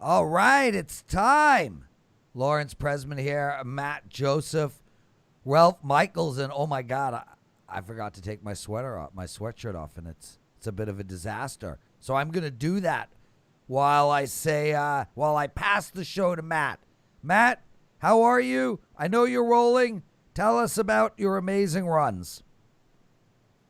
All right, it's time. Lawrence Presman here, Matt Joseph, Ralph Michaels, and oh my God, I forgot to take my sweatshirt off, and it's a bit of a disaster. So I'm gonna do that while I pass the show to Matt. Matt, how are you? I know you're rolling. Tell us about your amazing runs.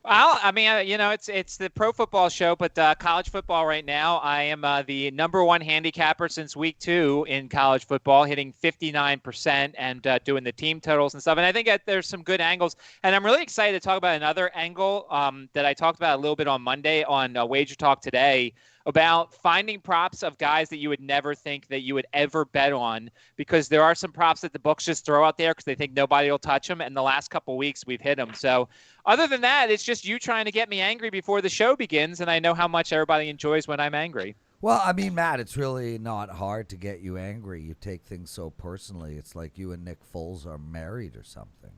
Well, I mean, it's the pro football show, but college football right now, I am the number one handicapper since week 2 in college football, hitting 59% and doing the team totals and stuff. And I think that there's some good angles. And I'm really excited to talk about another angle that I talked about a little bit on Monday on Wager Talk today, about finding props of guys that you would never think that you would ever bet on, because there are some props that the books just throw out there because they think nobody will touch them. And the last couple of weeks we've hit them. So other than that, it's just you trying to get me angry before the show begins. And I know how much everybody enjoys when I'm angry. Well, I mean, Matt, it's really not hard to get you angry. You take things so personally. It's like you and Nick Foles are married or something.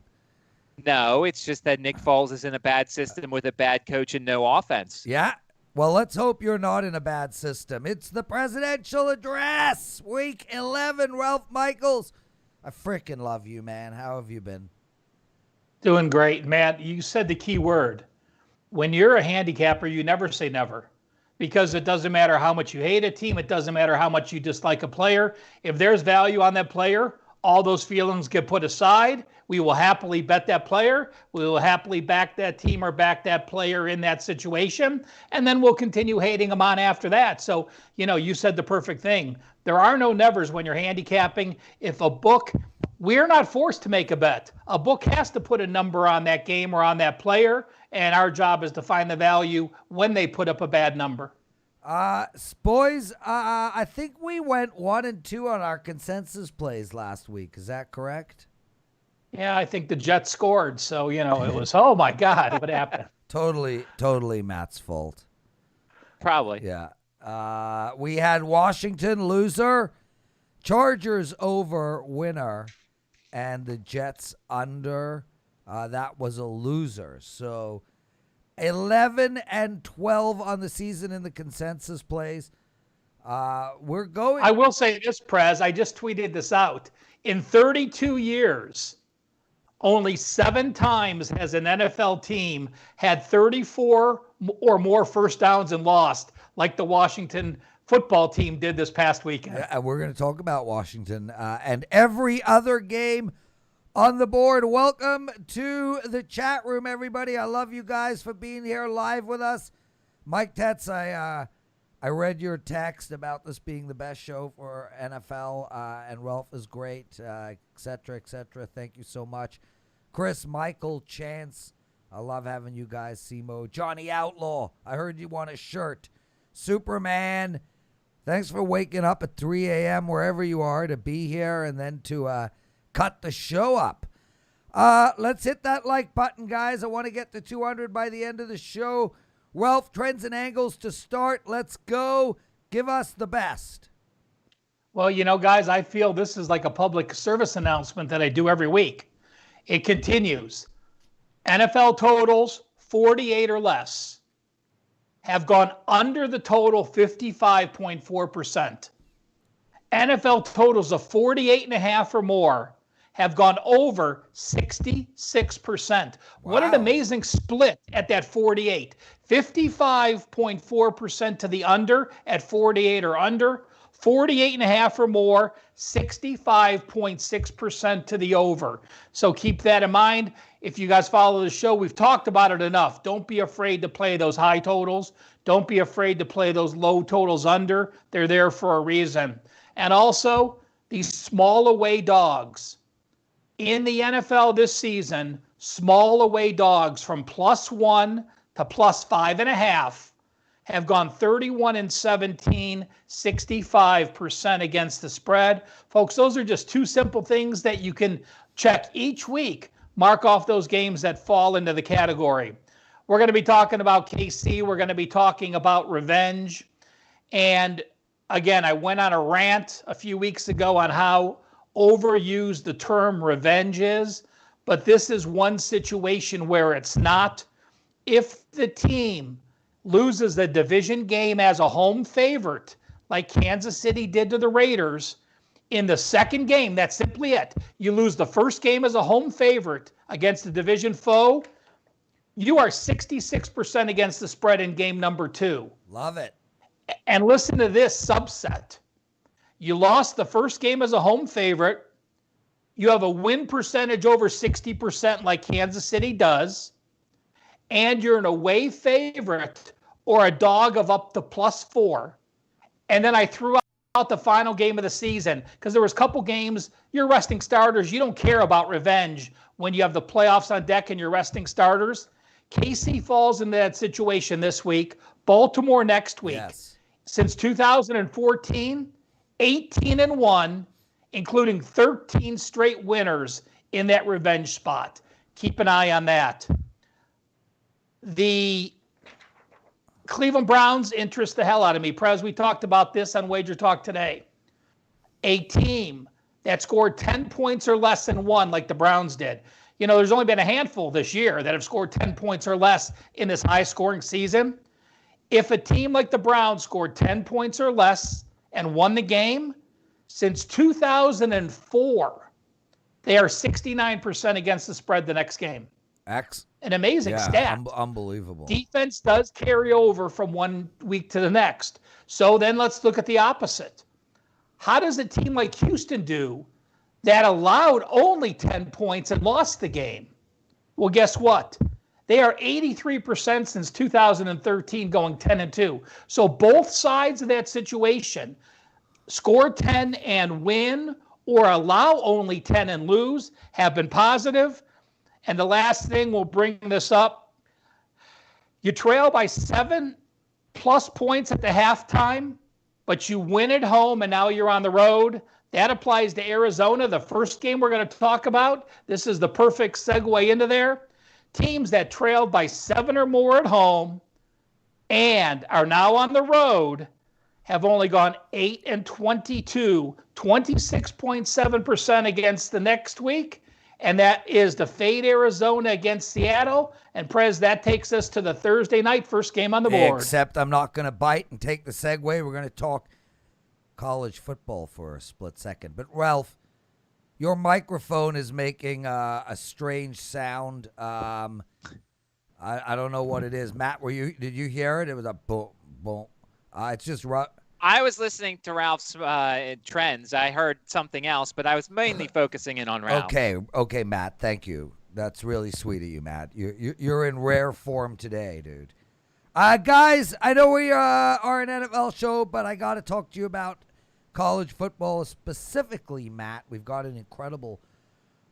No, it's just that Nick Foles is in a bad system with a bad coach and no offense. Yeah. Well, let's hope you're not in a bad system. It's the Presidential Address, Week 11, Ralph Michaels. I freaking love you, man. How have you been? Doing great, Matt. You said the key word. When you're a handicapper, you never say never, because it doesn't matter how much you hate a team. It doesn't matter how much you dislike a player. If there's value on that player, all those feelings get put aside. We will happily bet that player. We will happily back that team or back that player in that situation. And then we'll continue hating them on after that. So, you said the perfect thing. There are no nevers when you're handicapping. If a book, we're not forced to make a bet. A book has to put a number on that game or on that player. And our job is to find the value when they put up a bad number. Boys, I think we went 1-2 on our consensus plays last week. Is that correct? Yeah, I think the Jets scored. So, it was, oh my God, what happened? Totally Matt's fault. Probably. Yeah. We had Washington loser, Chargers over winner, and the Jets under. That was a loser. So 11-12 on the season in the consensus plays. We're going. I will say this, Prez. I just tweeted this out. In 32 years, only 7 times has an NFL team had 34 or more first downs and lost, like the Washington football team did this past weekend. Yeah, we're going to talk about Washington and every other game on the board. Welcome to the chat room, everybody. I love you guys for being here live with us. Mike Tetz, I read your text about this being the best show for NFL, and Ralph is great, et cetera, et cetera. Thank you so much. Chris, Michael, Chance, I love having you guys. Simo, Johnny Outlaw, I heard you want a shirt. Superman, thanks for waking up at 3 a.m. wherever you are to be here and then to cut the show up. Let's hit that like button, guys. I want to get to 200 by the end of the show. Ralph, trends and angles to start. Let's go. Give us the best. Well, guys, I feel this is like a public service announcement that I do every week. It continues. NFL totals 48 or less have gone under the total 55.4%. NFL totals of 48.5 or more have gone over 66%. Wow. What an amazing split at that 48. 55.4% to the under at 48 or under. 48.5 or more, 65.6% to the over. So keep that in mind. If you guys follow the show, we've talked about it enough. Don't be afraid to play those high totals. Don't be afraid to play those low totals under. They're there for a reason. And also, these small away dogs. In the NFL this season, small away dogs from +1 to +5.5 have gone 31-17, 65% against the spread. Folks, those are just 2 simple things that you can check each week. Mark off those games that fall into the category. We're going to be talking about KC. We're going to be talking about revenge. And again, I went on a rant a few weeks ago on how overused the term revenge is, but this is one situation where it's not. If the team loses the division game as a home favorite, like Kansas City did to the Raiders in the second game, that's simply it. You lose the first game as a home favorite against a division foe, you are 66% against the spread in game number 2. Love it. And listen to this subset. You lost the first game as a home favorite. You have a win percentage over 60% like Kansas City does. And you're an away favorite or a dog of up to +4. And then I threw out the final game of the season because there was a couple games, you're resting starters. You don't care about revenge when you have the playoffs on deck and you're resting starters. KC falls into that situation this week. Baltimore next week. Yes. Since 2014, 18-1, including 13 straight winners in that revenge spot. Keep an eye on that. The Cleveland Browns interest the hell out of me. Prez, we talked about this on Wager Talk today. A team that scored 10 points or less and won like the Browns did. You know, there's only been a handful this year that have scored 10 points or less in this high-scoring season. If a team like the Browns scored 10 points or less and won the game, since 2004, they are 69% against the spread the next game. An amazing stat. Unbelievable. Defense does carry over from one week to the next. So then let's look at the opposite. How does a team like Houston do that allowed only 10 points and lost the game? Well, guess what? They are 83% since 2013 going 10-2. So both sides of that situation, score 10 and win or allow only 10 and lose, have been positive. And the last thing, we'll bring this up. You trail by 7+ points at the halftime, but you win at home and now you're on the road. That applies to Arizona, the first game we're going to talk about. This is the perfect segue into there. Teams that trailed by 7 or more at home and are now on the road have only gone 8-22, 26.7% against the next week. And that is to fade Arizona against Seattle. And Prez, that takes us to the Thursday night first game on the board. Except I'm not going to bite and take the segue. We're going to talk college football for a split second. But Ralph, your microphone is making a strange sound. I don't know what it is. Matt, did you hear it? It was a boom, boom. It's just I was listening to Ralph's trends. I heard something else, but I was mainly focusing in on Ralph. Okay, Matt. Thank you. That's really sweet of you, Matt. You're in rare form today, dude. Guys, I know we are an NFL show, but I got to talk to you about college football specifically, Matt. We've got an incredible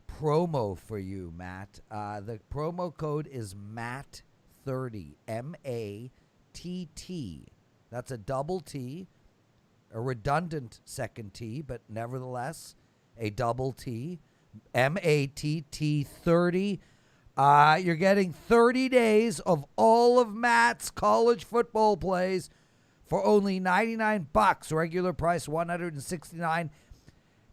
promo for you, Matt. The promo code is MATT30, MATT. That's a double T, a redundant second T, but nevertheless a double T, MATT30. You're getting 30 days of all of Matt's college football plays for only $99, regular price $169.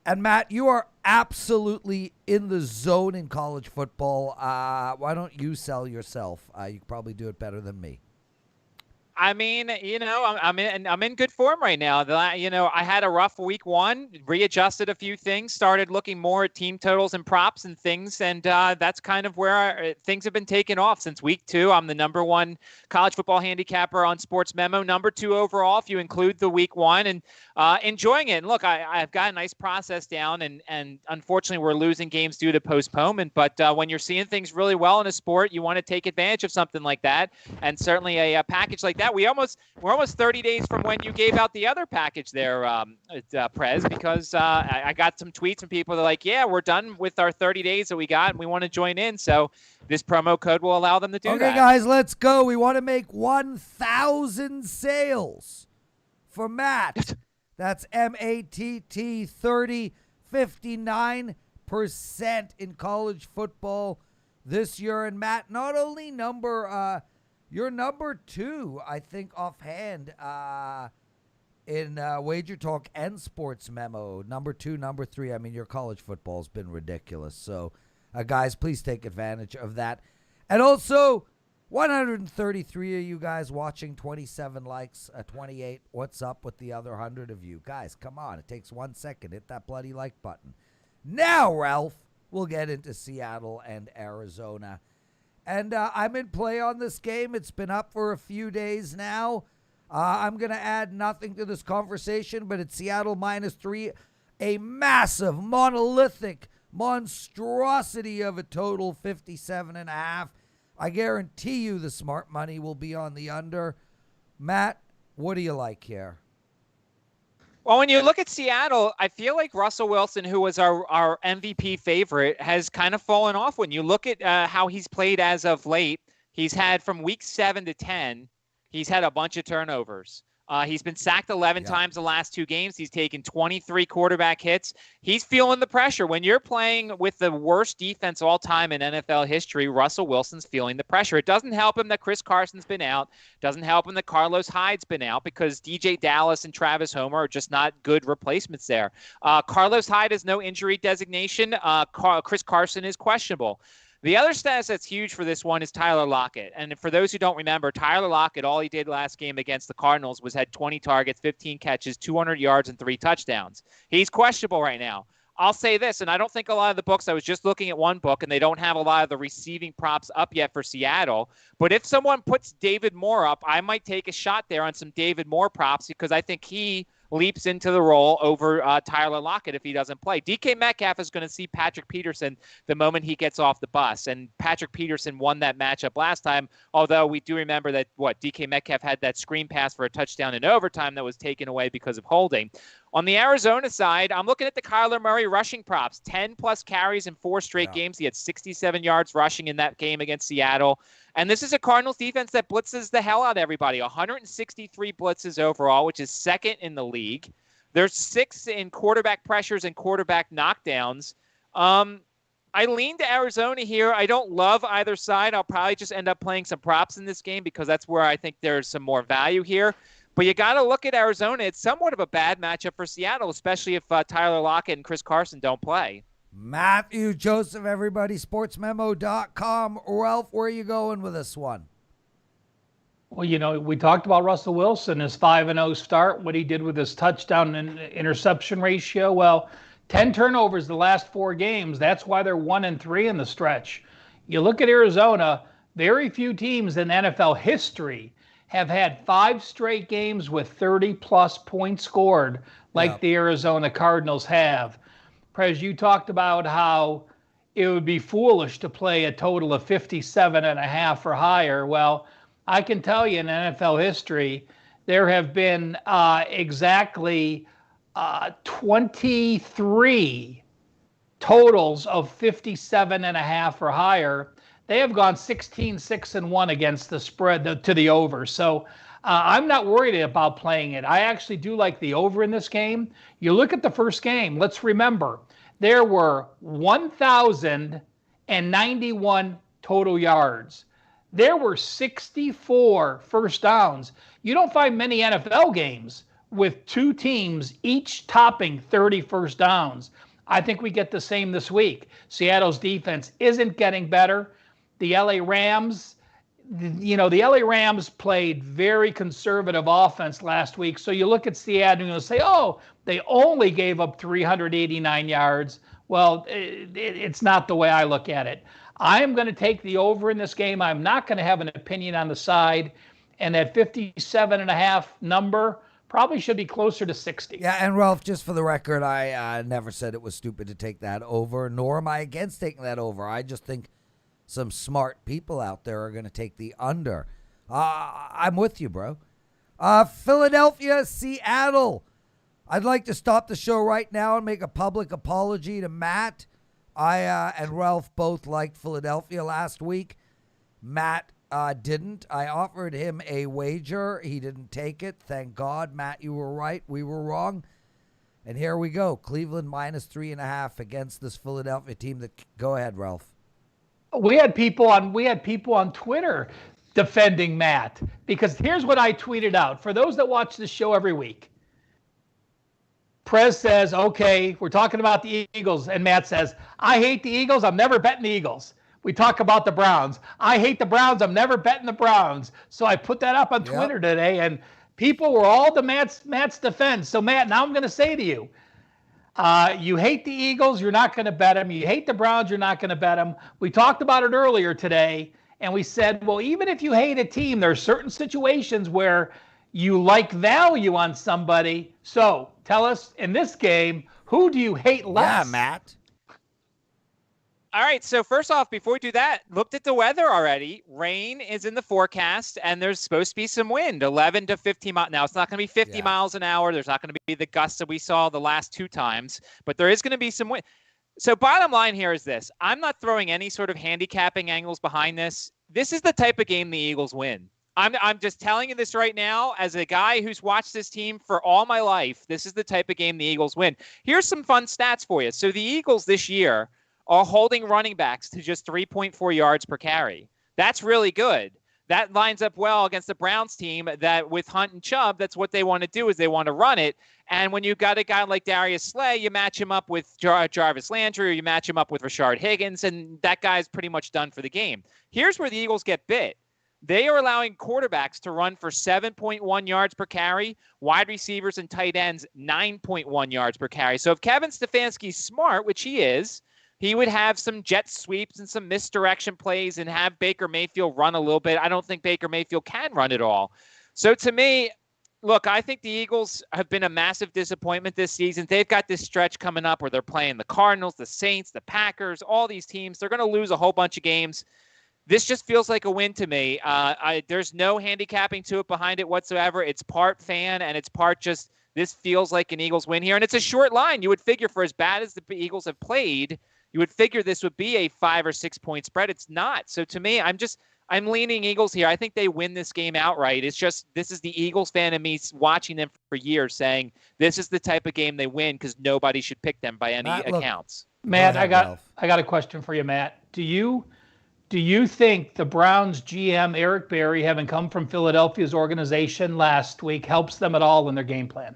And Matt, you are absolutely in the zone in college football. Why don't you sell yourself? You can probably do it better than me. I mean, you know, I'm in good form right now. I had a rough week 1, readjusted a few things, started looking more at team totals and props and things, and that's kind of where things have been taking off since week 2. I'm the number 1 college football handicapper on Sports Memo, number 2 overall if you include the week 1, and enjoying it. And look, I've got a nice process down, and unfortunately we're losing games due to postponement. But when you're seeing things really well in a sport, you want to take advantage of something like that, and certainly a package like that. We're almost 30 days from when you gave out the other package there, Prez, because I got some tweets from people that are like, yeah, we're done with our 30 days that we got, and we want to join in. So this promo code will allow them to do that. Okay, guys, let's go. We want to make 1,000 sales for Matt. That's MATT 30, 59% in college football this year. And Matt, not only you're number 2, I think, offhand in Wager Talk and Sports Memo. Number 2, number 3. I mean, your college football has been ridiculous. So, guys, please take advantage of that. And also, 133 of you guys watching, 27 likes, 28. What's up with the other 100 of you? Guys, come on. It takes 1 second. Hit that bloody like button. Now, Ralph, we'll get into Seattle and Arizona. And I'm in play on this game. It's been up for a few days now. I'm going to add nothing to this conversation, but it's Seattle -3, a massive, monolithic monstrosity of a total 57.5. I guarantee you the smart money will be on the under. Matt, what do you like here? Well, when you look at Seattle, I feel like Russell Wilson, who was our MVP favorite, has kind of fallen off. When you look at how he's played as of late, he's had from week 7 to 10, he's had a bunch of turnovers. He's been sacked 11 times the last 2 games. He's taken 23 quarterback hits. He's feeling the pressure. When you're playing with the worst defense all time in NFL history, Russell Wilson's feeling the pressure. It doesn't help him that Chris Carson's been out. Doesn't help him that Carlos Hyde's been out because DJ Dallas and Travis Homer are just not good replacements there. Carlos Hyde has no injury designation. Chris Carson is questionable. The other status that's huge for this one is Tyler Lockett. And for those who don't remember, Tyler Lockett, all he did last game against the Cardinals was had 20 targets, 15 catches, 200 yards, and 3 touchdowns. He's questionable right now. I'll say this, and I don't think a lot of the books, I was just looking at one book, and they don't have a lot of the receiving props up yet for Seattle. But if someone puts David Moore up, I might take a shot there on some David Moore props because I think he leaps into the role over Tyler Lockett if he doesn't play. DK Metcalf is going to see Patrick Peterson the moment he gets off the bus, and Patrick Peterson won that matchup last time, although we do remember that, DK Metcalf had that screen pass for a touchdown in overtime that was taken away because of holding. On the Arizona side, I'm looking at the Kyler Murray rushing props. 10-plus carries in 4 straight games. He had 67 yards rushing in that game against Seattle. And this is a Cardinals defense that blitzes the hell out of everybody. 163 blitzes overall, which is second in the league. There's 6 in quarterback pressures and quarterback knockdowns. I lean to Arizona here. I don't love either side. I'll probably just end up playing some props in this game because that's where I think there's some more value here. But you got to look at Arizona. It's somewhat of a bad matchup for Seattle, especially if Tyler Lockett and Chris Carson don't play. Matthew Joseph, everybody, sportsmemo.com. Ralph, where are you going with this one? Well, we talked about Russell Wilson, his 5-0 start, what he did with his touchdown and interception ratio. Well, 10 turnovers the last 4 games. That's why they're 1-3 in the stretch. You look at Arizona, very few teams in NFL history have had 5 straight games with 30-plus points scored like the Arizona Cardinals have. Prez, you talked about how it would be foolish to play a total of 57.5 or higher. Well, I can tell you in NFL history, there have been exactly 23 totals of 57.5 or higher. They have gone 16-6-1 against the spread to the over. So I'm not worried about playing it. I actually do like the over in this game. You look at the first game. Let's remember, there were 1,091 total yards. There were 64 first downs. You don't find many NFL games with 2 teams each topping 30 first downs. I think we get the same this week. Seattle's defense isn't getting better. The LA Rams, the LA Rams played very conservative offense last week. So you look at Seattle and you'll say, oh, they only gave up 389 yards. Well, it's not the way I look at it. I am going to take the over in this game. I'm not going to have an opinion on the side. And that 57.5 number probably should be closer to 60. Yeah, and Ralph, just for the record, I never said it was stupid to take that over, nor am I against taking that over. I just think some smart people out there are going to take the under. I'm with you, bro. Philadelphia, Seattle. I'd like to stop the show right now and make a public apology to Matt. I and Ralph both liked Philadelphia last week. Matt didn't. I offered him a wager. He didn't take it. Thank God. Matt, you were right. We were wrong. And here we go. Cleveland -3.5 against this Philadelphia team. Go ahead, Ralph. We had people on Twitter defending Matt because here's what I tweeted out. For those that watch this show every week, Prez says, okay, we're talking about the Eagles. And Matt says, I hate the Eagles. I'm never betting the Eagles. we talk about the Browns. I hate the Browns. I'm never betting the Browns. So I put that up on Twitter today, and people were all to Matt's defense. So, Matt, now I'm going to say to you, you hate the Eagles, you're not going to bet them. You hate the Browns, you're not going to bet them. We talked about it earlier today, and we said, well, even if you hate a team, there are certain situations where you like value on somebody. So tell us, in this game, who do you hate less? Yeah, Matt. All right, so first off, before we do that, looked at the weather already. Rain is in the forecast, and there's supposed to be some wind, 11 to 15 miles. Now, it's not going to be 50 miles an hour. There's not going to be the gusts that we saw the last 2 times, but there is going to be some wind. So bottom line here is this. I'm not throwing any sort of handicapping angles behind this. This is the type of game the Eagles win. I'm just telling you this right now as a guy who's watched this team for all my life. This is the type of game the Eagles win. Here's some fun stats for you. So the Eagles this year are holding running backs to just 3.4 yards per carry. That's really good. That lines up well against the Browns team that with Hunt and Chubb, that's what they want to do is they want to run it. And when you've got a guy like Darius Slay, you match him up with Jarvis Landry or you match him up with Rashard Higgins, and that guy's pretty much done for the game. Here's where the Eagles get bit. They are allowing quarterbacks to run for 7.1 yards per carry, wide receivers and tight ends 9.1 yards per carry. So if Kevin Stefanski's smart, which he is, he would have some jet sweeps and some misdirection plays and have Baker Mayfield run a little bit. I don't think Baker Mayfield can run it all. So to me, look, I think the Eagles have been a massive disappointment this season. They've got this stretch coming up where they're playing the Cardinals, the Saints, the Packers, all these teams. They're going to lose a whole bunch of games. This just feels like a win to me. There's no handicapping to it behind it whatsoever. It's part fan and it's part just this feels like an Eagles win here. And it's a short line. You would figure for as bad as the Eagles have played, you would figure this would be a 5 or 6 point spread. It's not. So to me, I'm leaning Eagles here. I think they win this game outright. It's just this is the Eagles fan in me watching them for years saying this is the type of game they win because nobody should pick them by any accounts. Matt, I got a question for you, Matt. Do you think the Browns GM Eric Berry, having come from Philadelphia's organization last week, helps them at all in their game plan?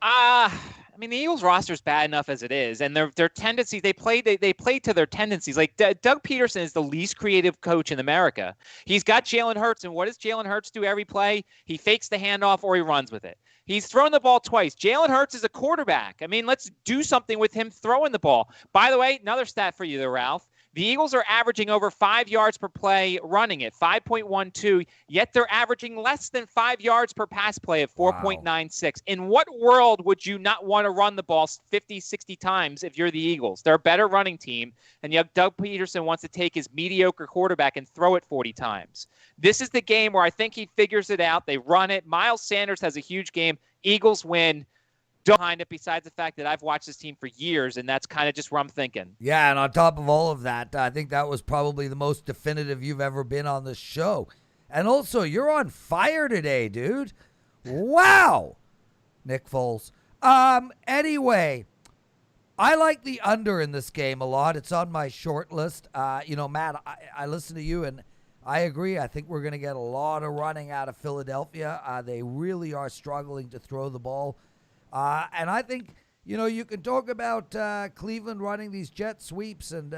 I mean, the Eagles roster is bad enough as it is, and their tendencies, they play to their tendencies. Like Doug Peterson is the least creative coach in America. He's got Jalen Hurts, and what does Jalen Hurts do every play? He fakes the handoff or he runs with it. He's thrown the ball twice. Jalen Hurts is a quarterback. I mean, let's do something with him throwing the ball. By the way, another stat for you there, Ralph. The Eagles are averaging over 5 yards per play running it, 5.12, yet they're averaging less than 5 yards per pass play at 4.96. In what world would you not want to run the ball 50, 60 times if you're the Eagles? They're a better running team, and you have Doug Peterson wants to take his mediocre quarterback and throw it 40 times. This is the game where I think he figures it out. They run it. Miles Sanders has a huge game. Eagles win. Behind it besides the fact that I've watched this team for years, and that's kind of just where I'm thinking. Yeah, and on top of all of that, I think that was probably the most definitive you've ever been on this show. And also, you're on fire today, dude. Wow. Nick Foles. Anyway, I like the under in this game a lot. It's on my short list. Matt, I listen to you, and I agree. I think we're going to get a lot of running out of Philadelphia. They really are struggling to throw the ball. And I think, you can talk about Cleveland running these jet sweeps and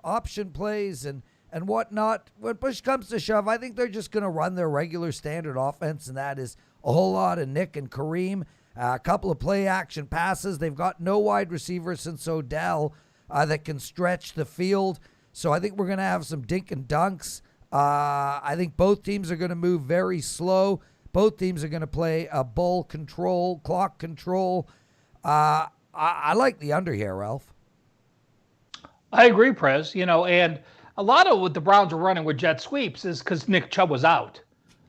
option plays and whatnot. When push comes to shove, I think they're just going to run their regular standard offense, and that is a whole lot of Nick and Kareem, a couple of play-action passes. They've got no wide receivers since Odell that can stretch the field. So I think we're going to have some dink and dunks. I think both teams are going to move very slow. Both teams are going to play a ball control, clock control. I like the under here, Ralph. I agree, Prez. And a lot of what the Browns are running with jet sweeps is because Nick Chubb was out.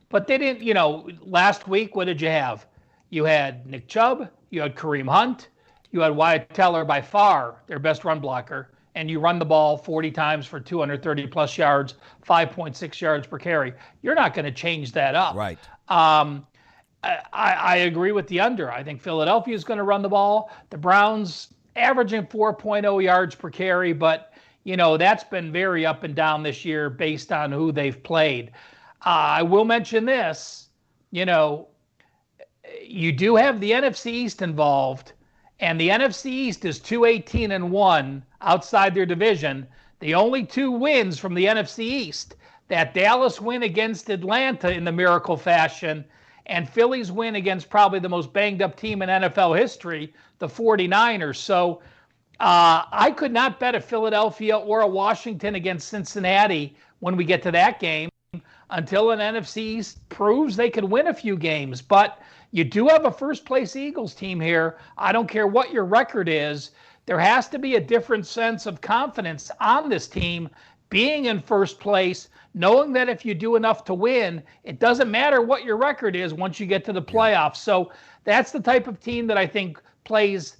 But they didn't, last week, what did you have? You had Nick Chubb, you had Kareem Hunt, you had Wyatt Teller, by far their best run blocker, and you run the ball 40 times for 230-plus yards, 5.6 yards per carry. You're not going to change that up. Right. I agree with the under. I think Philadelphia is going to run the ball. The Browns averaging 4.0 yards per carry, but, that's been very up and down this year based on who they've played. I will mention this, you do have the NFC East involved, and the NFC East is 2-18-1 outside their division. The only two wins from the NFC East, that Dallas win against Atlanta in the miracle fashion, and Philly's win against probably the most banged up team in NFL history, the 49ers. So I could not bet a Philadelphia or a Washington against Cincinnati when we get to that game until an NFC East proves they could win a few games. But you do have a first-place Eagles team here. I don't care what your record is. There has to be a different sense of confidence on this team being in first place, knowing that if you do enough to win, it doesn't matter what your record is once you get to the playoffs. So that's the type of team that I think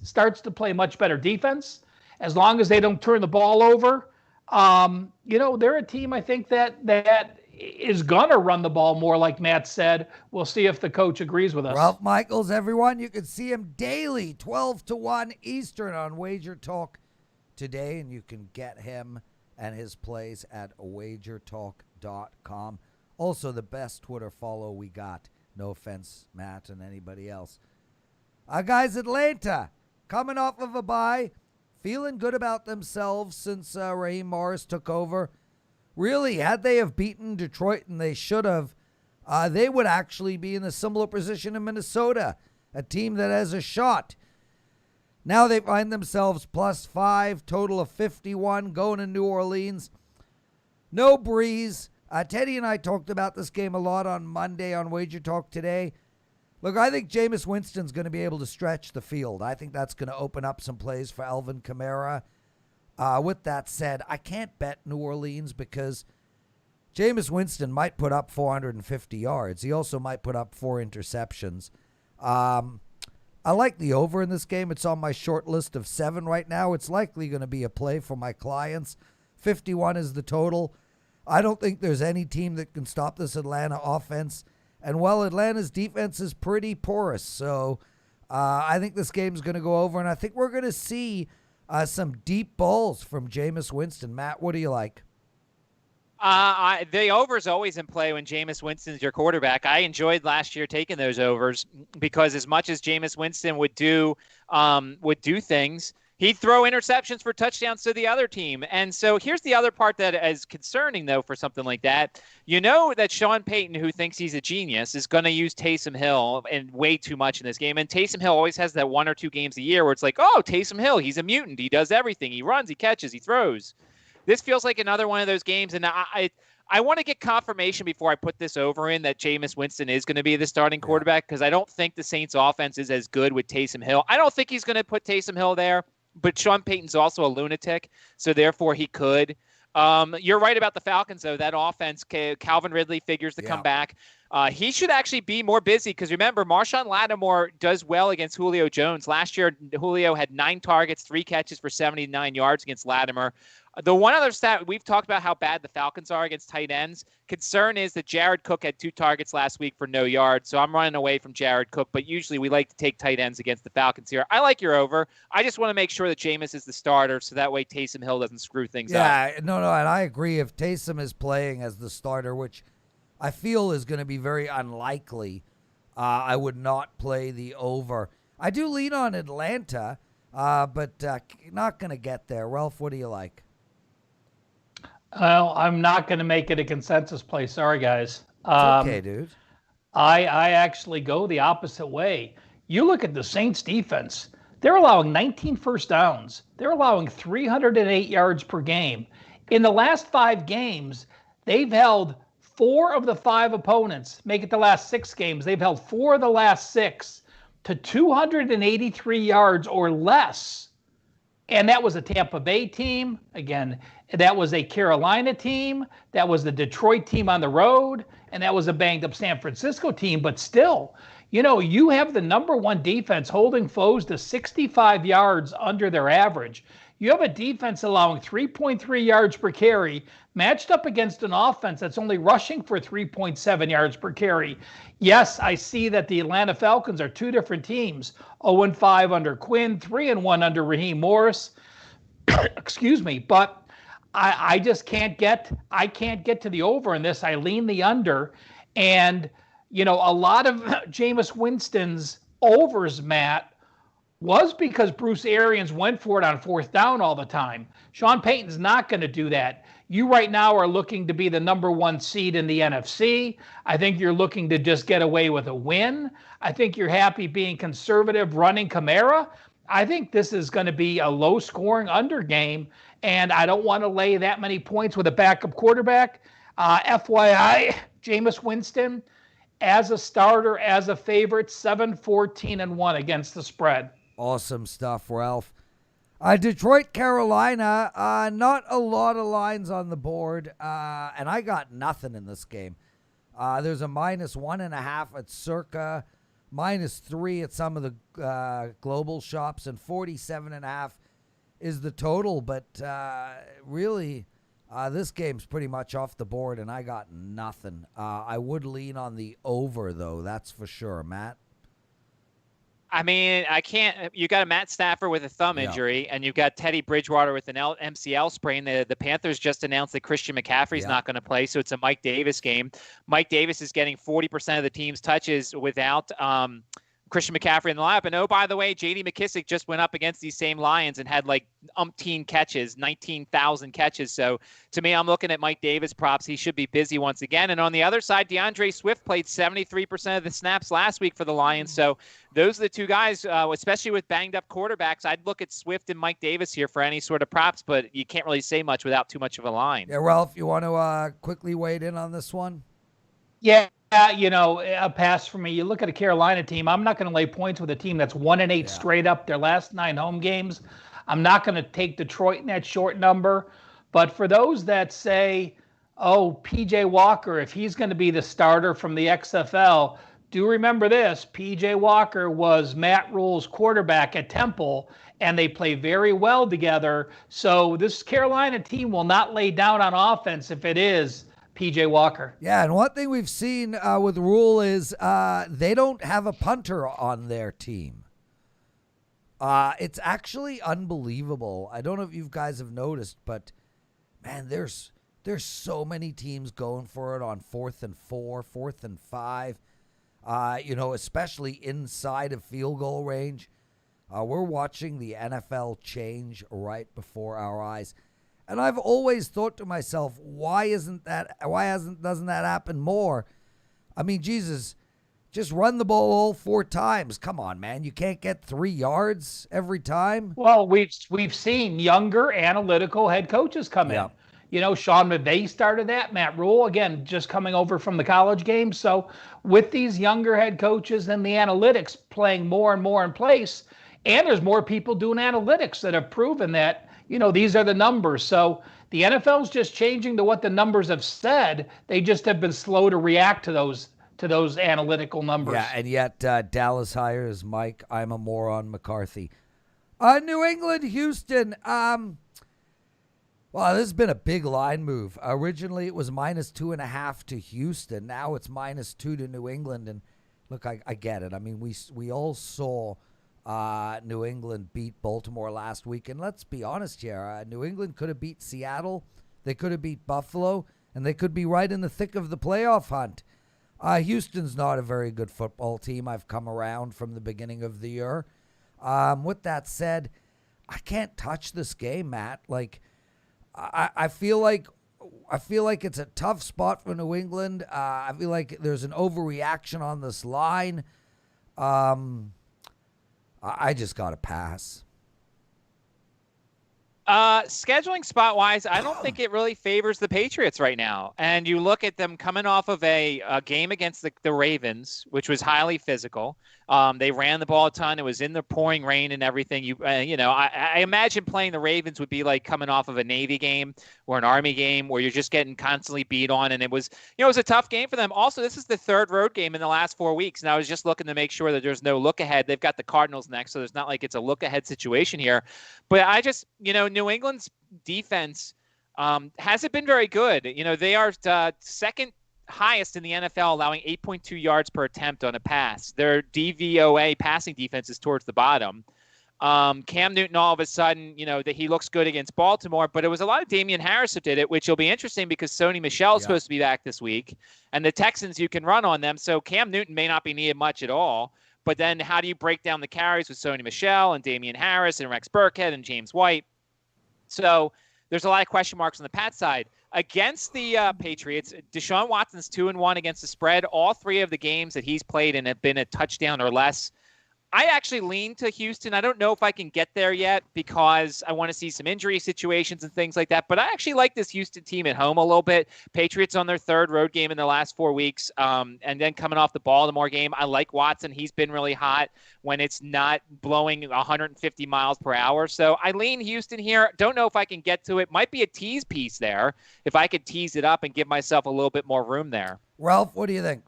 starts to play much better defense, as long as they don't turn the ball over. They're a team, I think, that is going to run the ball more, like Matt said. We'll see if the coach agrees with us. Ralph Michaels, everyone. You can see him daily, 12 to 1 Eastern on Wager Talk today, and you can get him and his plays at wagertalk.com. Also, the best Twitter follow we got. No offense, Matt, and anybody else. Guys, Atlanta, coming off of a bye, feeling good about themselves since Raheem Morris took over. Really, had they have beaten Detroit, and they should have, they would actually be in a similar position in Minnesota, a team that has a shot. Now they find themselves +5, total of 51, going to New Orleans. No Breeze. Teddy and I talked about this game a lot on Monday on Wager Talk today. Look, I think Jameis Winston's going to be able to stretch the field. I think that's going to open up some plays for Alvin Kamara. With that said, I can't bet New Orleans because Jameis Winston might put up 450 yards. He also might put up 4 interceptions. I like the over in this game. It's on my short list of 7 right now. It's likely going to be a play for my clients. 51 is the total. I don't think there's any team that can stop this Atlanta offense. And while Atlanta's defense is pretty porous, so I think this game's going to go over, and I think we're going to see some deep balls from Jameis Winston. Matt, what do you like? The over is always in play when Jameis Winston's your quarterback. I enjoyed last year taking those overs because as much as Jameis Winston would do things, he'd throw interceptions for touchdowns to the other team. And so here's the other part that is concerning, though, for something like that. You know that Sean Payton, who thinks he's a genius, is going to use Taysom Hill and way too much in this game. And Taysom Hill always has that 1 or 2 games a year where it's like, oh, Taysom Hill, he's a mutant. He does everything. He runs, he catches, he throws. This feels like another one of those games. And I want to get confirmation before I put this over in that Jameis Winston is going to be the starting quarterback because I don't think the Saints offense is as good with Taysom Hill. I don't think he's going to put Taysom Hill there. But Sean Payton's also a lunatic, so therefore he could. You're right about the Falcons, though. That offense, Calvin Ridley figures to come back. He should actually be more busy because, remember, Marshawn Lattimore does well against Julio Jones. Last year, Julio had 9 targets, 3 catches for 79 yards against Lattimore. The one other stat, we've talked about how bad the Falcons are against tight ends. Concern is that Jared Cook had 2 targets last week for no yards, so I'm running away from Jared Cook. But usually we like to take tight ends against the Falcons here. I like your over. I just want to make sure that Jameis is the starter so that way Taysom Hill doesn't screw things up. Yeah, no, and I agree. If Taysom is playing as the starter, which I feel is going to be very unlikely, I would not play the over. I do lean on Atlanta, but not going to get there. Ralph, what do you like? Well, I'm not going to make it a consensus play. Sorry, guys. It's okay, dude. I actually go the opposite way. You look at the Saints defense. They're allowing 19 first downs. They're allowing 308 yards per game. In the last 5 games, they've held 4 of the 5 opponents, make it the last 6 games. They've held 4 of the last 6 to 283 yards or less. And that was a Tampa Bay team. Again, that was a Carolina team. That was the Detroit team on the road. And that was a banged-up San Francisco team. But still, you have the number 1 defense holding foes to 65 yards under their average. You have a defense allowing 3.3 yards per carry matched up against an offense that's only rushing for 3.7 yards per carry. Yes, I see that the Atlanta Falcons are 2 different teams, 0-5 under Quinn, 3-1 under Raheem Morris. Excuse me, but I just can't get to the over in this. I lean the under. And, a lot of Jameis Winston's overs, Matt, was because Bruce Arians went for it on fourth down all the time. Sean Payton's not going to do that. You right now are looking to be the number one seed in the NFC. I think you're looking to just get away with a win. I think you're happy being conservative, running Kamara. I think this is going to be a low-scoring under game, and I don't want to lay that many points with a backup quarterback. FYI, Jameis Winston, as a starter, as a favorite, 7-14-1 against the spread. Awesome stuff, Ralph. Detroit, Carolina, not a lot of lines on the board, and I got nothing in this game. There's a -1.5 at Circa, -3 at some of the global shops, and 47.5 is the total. But really, this game's pretty much off the board, and I got nothing. I would lean on the over, though, that's for sure. Matt? I mean, I can't. You got a Matt Stafford with a thumb injury, and you've got Teddy Bridgewater with an MCL sprain. The Panthers just announced that Christian McCaffrey's not going to play, so it's a Mike Davis game. Mike Davis is getting 40% of the team's touches without Christian McCaffrey in the lineup. And oh, by the way, J.D. McKissick just went up against these same Lions and had like umpteen catches, 19,000 catches. So to me, I'm looking at Mike Davis props. He should be busy once again. And on the other side, DeAndre Swift played 73% of the snaps last week for the Lions. So those are the two guys, especially with banged up quarterbacks. I'd look at Swift and Mike Davis here for any sort of props, but you can't really say much without too much of a line. Yeah, Ralph, you want to quickly weigh in on this one? Yeah, a pass for me. You look at a Carolina team. I'm not going to lay points with a team that's 1-8 straight up their last 9 home games. I'm not going to take Detroit in that short number. But for those that say, oh, P.J. Walker, if he's going to be the starter from the XFL, do remember this. P.J. Walker was Matt Rule's quarterback at Temple, and they play very well together. So this Carolina team will not lay down on offense if it is P.J. Walker. Yeah, and one thing we've seen with Rule is they don't have a punter on their team. It's actually unbelievable. I don't know if you guys have noticed, but man, there's so many teams going for it on 4th and 4, 4th and 5. Especially inside of field goal range. We're watching the NFL change right before our eyes. And I've always thought to myself, doesn't that happen more? I mean, Jesus, just run the ball all 4 times. Come on, man. You can't get 3 yards every time. Well, we've seen younger analytical head coaches come in. Sean McVay started that. Matt Rule, again, just coming over from the college game. So with these younger head coaches and the analytics playing more and more in place, and there's more people doing analytics that have proven that, these are the numbers. So the NFL's just changing to what the numbers have said. They just have been slow to react to those analytical numbers. Yeah, and yet Dallas hires Mike, I'm a moron, McCarthy. New England, Houston. Well, this has been a big line move. Originally, it was -2.5 to Houston. Now it's -2 to New England. And look, I get it. I mean, we all saw New England beat Baltimore last week. And let's be honest here. New England could have beat Seattle. They could have beat Buffalo. And they could be right in the thick of the playoff hunt. Houston's not a very good football team. I've come around from the beginning of the year. With that said, I can't touch this game, Matt. Like, I feel like it's a tough spot for New England. I feel like there's an overreaction on this line. I just got to pass. Scheduling spot-wise, I don't think it really favors the Patriots right now. And you look at them coming off of a game against the Ravens, which was highly physical. They ran the ball a ton. It was in the pouring rain and everything. I imagine playing the Ravens would be like coming off of a Navy game or an Army game where you're just getting constantly beat on. And it was a tough game for them. Also, this is the 3rd road game in the last 4 weeks. And I was just looking to make sure that there's no look ahead. They've got the Cardinals next, so there's not like it's a look ahead situation here. But I just, New England's defense hasn't been very good. They are second highest in the NFL, allowing 8.2 yards per attempt on a pass. Their DVOA passing defense is towards the bottom. Cam Newton, all of a sudden, that he looks good against Baltimore, but it was a lot of Damian Harris who did it, which will be interesting because Sony Michel is supposed to be back this week, and the Texans, you can run on them, so Cam Newton may not be needed much at all. But then how do you break down the carries with Sony Michel and Damian Harris and Rex Burkhead and James White? So there's a lot of question marks on the Pat side. Against the Patriots, Deshaun Watson's 2-1 against the spread. All 3 of the games that he's played and have been a touchdown or less. I actually lean to Houston. I don't know if I can get there yet because I want to see some injury situations and things like that. But I actually like this Houston team at home a little bit. Patriots on their 3rd road game in the last 4 weeks. And then coming off the Baltimore game, I like Watson. He's been really hot when it's not blowing 150 miles per hour. So I lean Houston here. Don't know if I can get to it. Might be a tease piece there if I could tease it up and give myself a little bit more room there. Ralph, what do you think?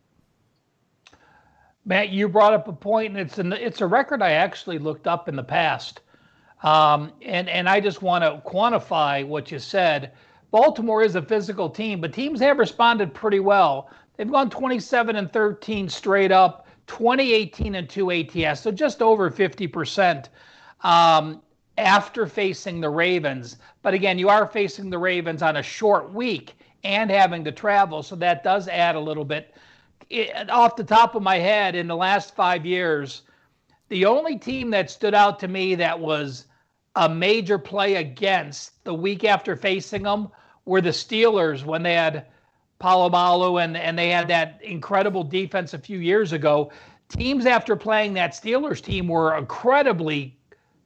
Matt, you brought up a point, and it's a record I actually looked up in the past. And I just want to quantify what you said. Baltimore is a physical team, but teams have responded pretty well. They've gone 27-13 straight up, 20-18-2 ATS, so just over 50% after facing the Ravens. But again, you are facing the Ravens on a short week and having to travel, so that does add a little bit. Off the top of my head, in the last 5 years, the only team that stood out to me that was a major play against the week after facing them were the Steelers when they had Palomalu and they had that incredible defense a few years ago. Teams after playing that Steelers team were incredibly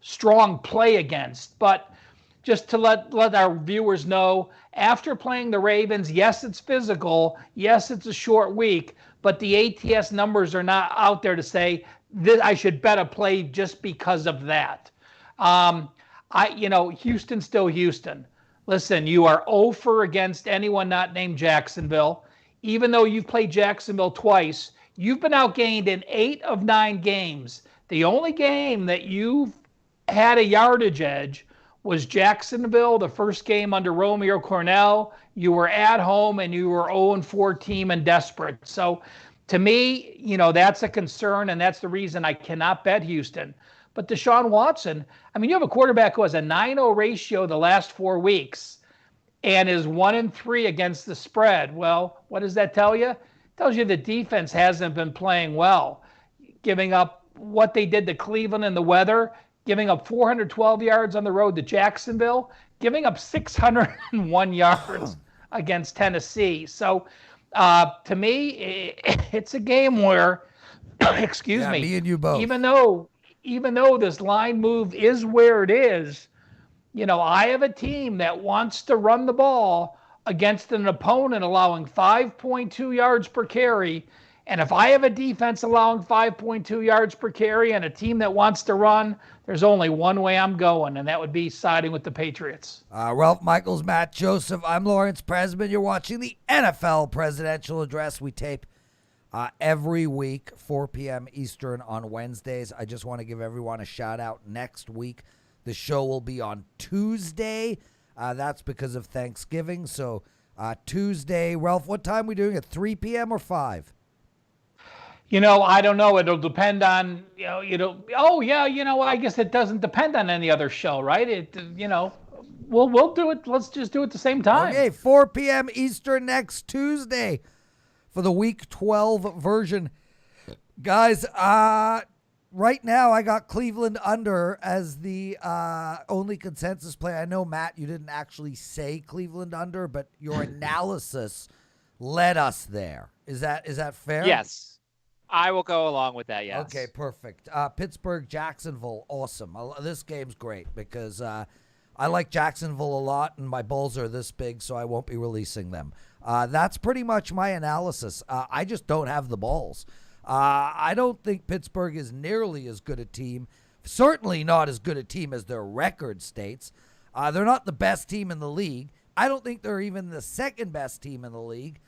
strong play against. But just to let our viewers know, after playing the Ravens, yes, it's physical. Yes, it's a short week. But the ATS numbers are not out there to say that I should bet a play just because of that. Houston's still Houston. Listen, you are 0-for against anyone not named Jacksonville. Even though you've played Jacksonville twice, you've been outgained in 8 of 9 games. The only game that you've had a yardage edge was Jacksonville, the first game under Romeo Cornell. You were at home and you were 0-4 team and desperate. So to me, that's a concern, and that's the reason I cannot bet Houston. But Deshaun Watson, you have a quarterback who has a 9-0 ratio the last 4 weeks and is 1-3 against the spread. Well, what does that tell you? It tells you the defense hasn't been playing well, giving up what they did to Cleveland in the weather, giving up 412 yards on the road to Jacksonville, giving up 601 yards against Tennessee. So to me, it's a game where, me and you both. Even though this line move is where it is, I have a team that wants to run the ball against an opponent allowing 5.2 yards per carry. And if I have a defense allowing 5.2 yards per carry and a team that wants to run, there's only one way I'm going, and that would be siding with the Patriots. Ralph Michaels, Matt Joseph. I'm Lawrence Presman. You're watching the NFL Presidential Address. We tape every week, 4 p.m. Eastern on Wednesdays. I just want to give everyone a shout out next week. The show will be on Tuesday. That's because of Thanksgiving. So Tuesday, Ralph, what time are we doing it? 3 p.m. or 5? I don't know. It'll depend on, I guess it doesn't depend on any other show, right? We'll do it. Let's just do it at the same time. Okay, 4 p.m. Eastern next Tuesday for the Week 12 version. Guys, right now I got Cleveland under as the only consensus play. I know, Matt, you didn't actually say Cleveland under, but your analysis led us there. Is that fair? Yes. I will go along with that, yes. Okay, perfect. Pittsburgh, Jacksonville, awesome. This game's great because I like Jacksonville a lot, and my balls are this big, so I won't be releasing them. That's pretty much my analysis. I just don't have the balls. I don't think Pittsburgh is nearly as good a team, certainly not as good a team as their record states. They're not the best team in the league. I don't think they're even the second best team in the league.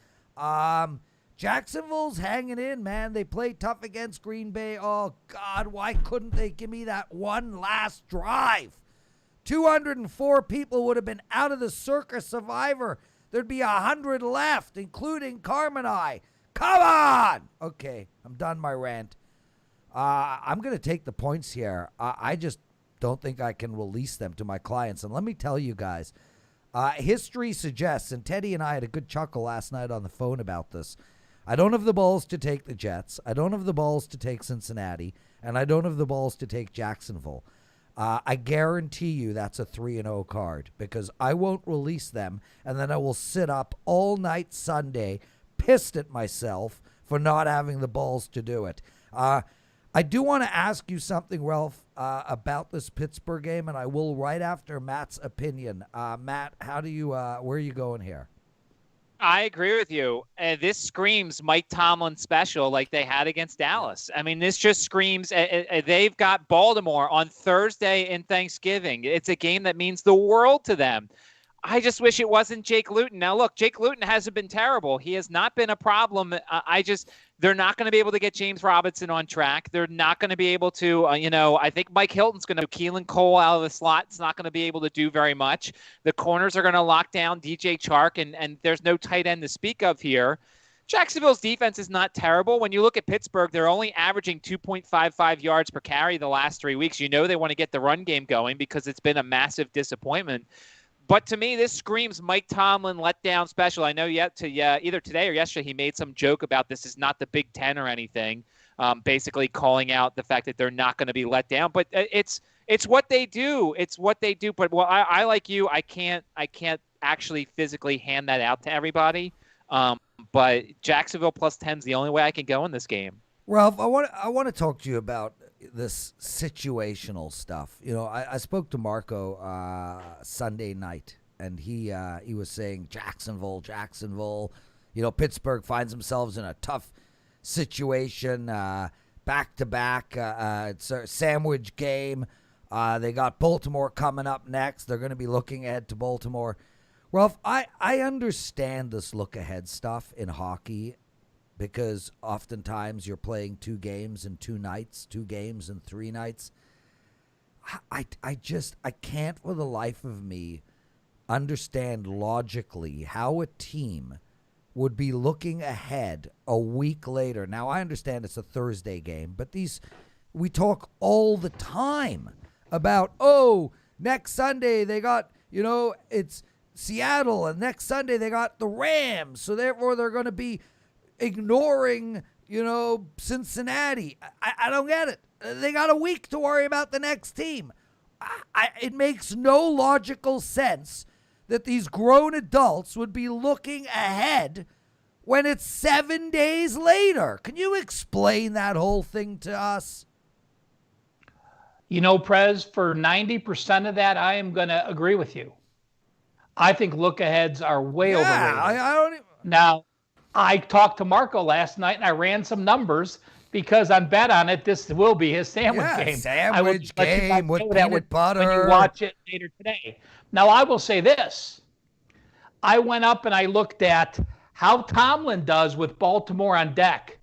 Jacksonville's hanging in, man. They played tough against Green Bay. Oh, God, why couldn't they give me that one last drive? 204 people would have been out of the Circus Survivor. There'd be 100 left, including Carmen. Come on! Okay, I'm done my rant. I'm going to take the points here. I just don't think I can release them to my clients. And let me tell you guys, history suggests, and Teddy and I had a good chuckle last night on the phone about this, I don't have the balls to take the Jets. I don't have the balls to take Cincinnati. And I don't have the balls to take Jacksonville. I guarantee you that's a 3-0 card because I won't release them, and then I will sit up all night Sunday pissed at myself for not having the balls to do it. I do want to ask you something, Ralph, about this Pittsburgh game, and I will right after Matt's opinion. Matt, how do you? Where are you going here? I agree with you. This screams Mike Tomlin special like they had against Dallas. I mean, this just screams they've got Baltimore on Thursday and Thanksgiving. It's a game that means the world to them. I just wish it wasn't Jake Luton. Now, look, Jake Luton hasn't been terrible. He has not been a problem. They're not going to be able to get James Robinson on track. They're not going to be able to, I think Mike Hilton's going to Keelan Cole out of the slot. It's not going to be able to do very much. The corners are going to lock down DJ Chark, and there's no tight end to speak of here. Jacksonville's defense is not terrible. When you look at Pittsburgh, they're only averaging 2.55 yards per carry the last 3 weeks. You know they want to get the run game going because it's been a massive disappointment. But to me, this screams Mike Tomlin letdown special. I know either today or yesterday he made some joke about this is not the Big Ten or anything, basically calling out the fact that they're not going to be let down. But it's what they do. It's what they do. But I like you. I can't actually physically hand that out to everybody. But Jacksonville plus 10 is the only way I can go in this game. Ralph, I want to talk to you about this situational stuff. I spoke to Marco Sunday night, and he was saying Jacksonville. Pittsburgh finds themselves in a tough situation, back-to-back. It's a sandwich game. They got Baltimore coming up next. They're going to be looking ahead to Baltimore. Ralph, I understand this look-ahead stuff in hockey, because oftentimes you're playing 2 games in 2 nights, 2 games in 3 nights. I can't for the life of me understand logically how a team would be looking ahead a week later. Now, I understand it's a Thursday game, but we talk all the time about, next Sunday they got, it's Seattle, and next Sunday they got the Rams, so therefore they're going to be ignoring, Cincinnati. I don't get it. They got a week to worry about the next team. It makes no logical sense that these grown adults would be looking ahead when it's 7 days later. Can you explain that whole thing to us? Prez, for 90% of that, I am going to agree with you. I think look-aheads are way overrated. I don't even... Now, I talked to Marco last night, and I ran some numbers because I'm bet on it. This will be his sandwich game. Sandwich game with peanut butter. When you watch it later today. Now, I will say this. I went up and I looked at how Tomlin does with Baltimore on deck.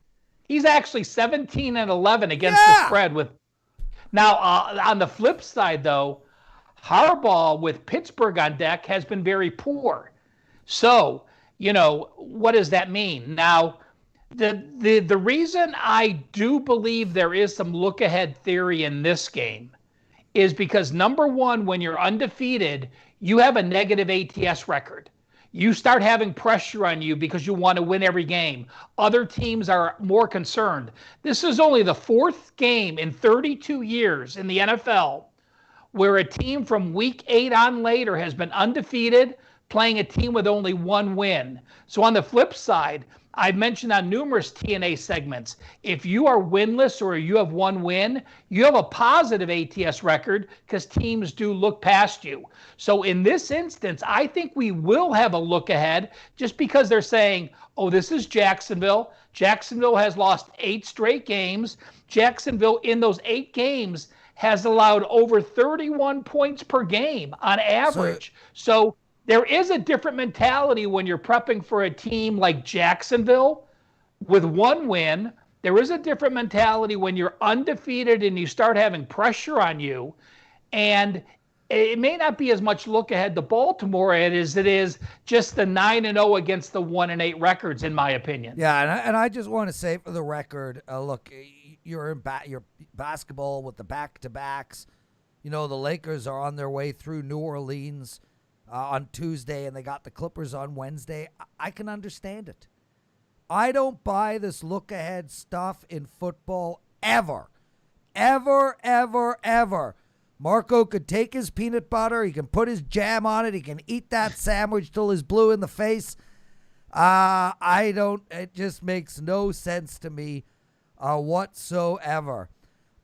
He's actually 17-11 against the spread. Now, on the flip side, though, Harbaugh with Pittsburgh on deck has been very poor. So, what does that mean? Now, the reason I do believe there is some look-ahead theory in this game is because, number one, when you're undefeated, you have a negative ATS record. You start having pressure on you because you want to win every game. Other teams are more concerned. This is only the 4th game in 32 years in the NFL where a team from week 8 on later has been undefeated, playing a team with only 1 win. So on the flip side, I've mentioned on numerous TNA segments, if you are winless or you have 1 win, you have a positive ATS record because teams do look past you. So in this instance, I think we will have a look ahead just because they're saying, this is Jacksonville. Jacksonville has lost 8 straight games. Jacksonville in those 8 games has allowed over 31 points per game on average. So there is a different mentality when you're prepping for a team like Jacksonville with 1 win. There is a different mentality when you're undefeated and you start having pressure on you. And it may not be as much look ahead to Baltimore as it is just the 9-0 against the 1-8 records, in my opinion. Yeah, and I just want to say for the record, look, you're in your basketball with the back-to-backs. The Lakers are on their way through New Orleans on Tuesday, and they got the Clippers on Wednesday. I can understand it. I don't buy this look-ahead stuff in football ever. Ever, ever, ever. Marco could take his peanut butter. He can put his jam on it. He can eat that sandwich till he's blue in the face. It just makes no sense to me whatsoever.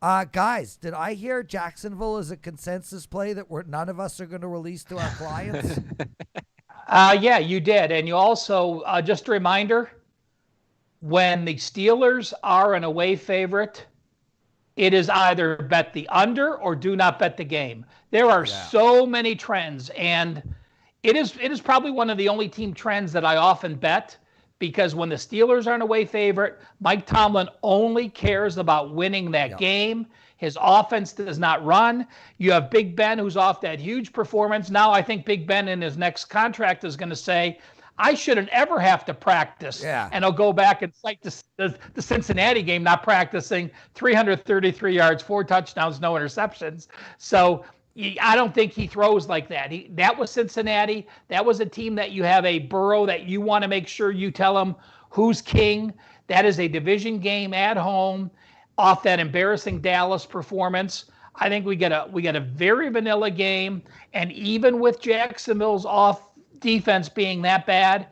Guys, did I hear Jacksonville is a consensus play that none of us are going to release to our clients? Yeah, you did. And you also, just a reminder, when the Steelers are an away favorite, it is either bet the under or do not bet the game. There are so many trends, and it is probably one of the only team trends that I often bet, because when the Steelers are an away favorite, Mike Tomlin only cares about winning that game. His offense does not run. You have Big Ben, who's off that huge performance. Now I think Big Ben in his next contract is going to say, I shouldn't ever have to practice. Yeah. And he'll go back and cite the Cincinnati game, not practicing, 333 yards, 4 touchdowns, no interceptions. So I don't think he throws like that. That was Cincinnati. That was a team that you have a Burrow that you want to make sure you tell him who's king. That is a division game at home off that embarrassing Dallas performance. I think we get a very vanilla game. And even with Jacksonville's off defense being that bad,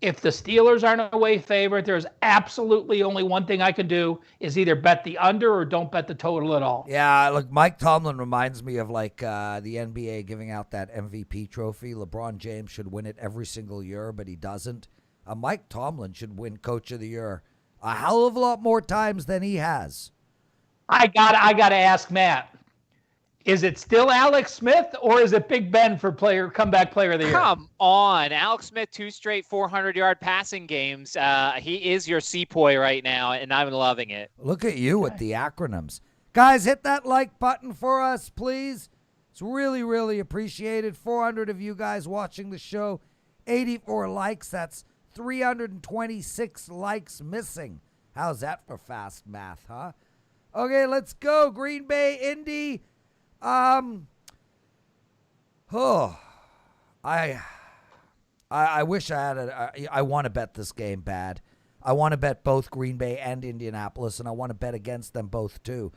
if the Steelers aren't an away favorite, there's absolutely only one thing I can do, is either bet the under or don't bet the total at all. Yeah, look, Mike Tomlin reminds me of like the NBA giving out that MVP trophy. LeBron James should win it every single year, but he doesn't. Mike Tomlin should win Coach of the Year a hell of a lot more times than he has. I gotta ask Matt. Is it still Alex Smith, or is it Big Ben for comeback player of the year? Come on. Alex Smith, 2 straight 400-yard passing games. He is your Seapoy right now, and I'm loving it. Look at you with the acronyms. Guys, hit that like button for us, please. It's really, really appreciated. 400 of you guys watching the show. 84 likes. That's 326 likes missing. How's that for fast math, huh? Okay, let's go. Green Bay, Indy. I wish I had I want to bet this game bad. I want to bet both Green Bay and Indianapolis, and I want to bet against them both too.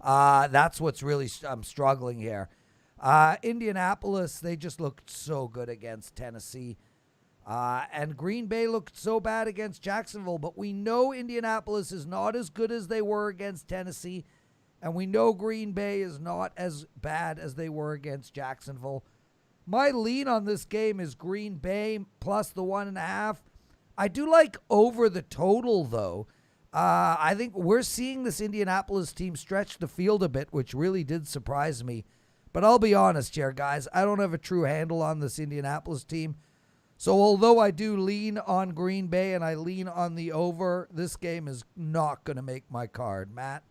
That's what's really I'm struggling here. Indianapolis, they just looked so good against Tennessee. And Green Bay looked so bad against Jacksonville, but we know Indianapolis is not as good as they were against Tennessee. And we know Green Bay is not as bad as they were against Jacksonville. My lean on this game is Green Bay plus the 1.5. I do like over the total, though. I think we're seeing this Indianapolis team stretch the field a bit, which really did surprise me. But I'll be honest here, guys. I don't have a true handle on this Indianapolis team. So although I do lean on Green Bay and I lean on the over, this game is not going to make my card. Matt?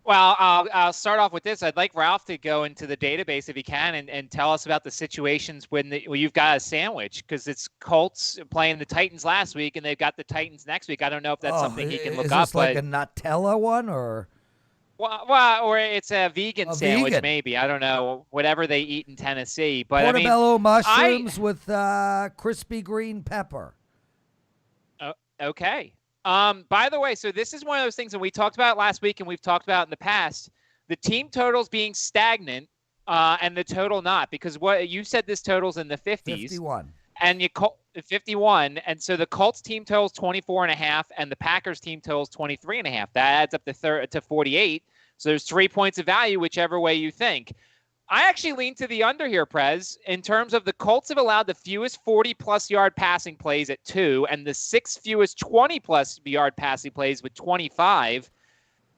Well, I'll start off with this. I'd like Ralph to go into the database if he can and tell us about the situations when you've got a sandwich, because it's Colts playing the Titans last week and they've got the Titans next week. I don't know if that's something he can look up. Is this like a Nutella one or? Well, or it's a vegan sandwich maybe. I don't know. Whatever they eat in Tennessee. But portobello mushrooms with crispy green pepper. Okay. By the way, so this is one of those things that we talked about last week and we've talked about in the past, the team totals being stagnant and the total not, because what you said, this total's in the 50s. 51. And 51. And so the Colts team total's 24.5 and the Packers team total's 23.5. That adds up to 48. So there's 3 points of value, whichever way you think. I actually lean to the under here, Prez, in terms of the Colts have allowed the fewest 40-plus yard passing plays at 2 and the 6th fewest 20-plus yard passing plays with 25.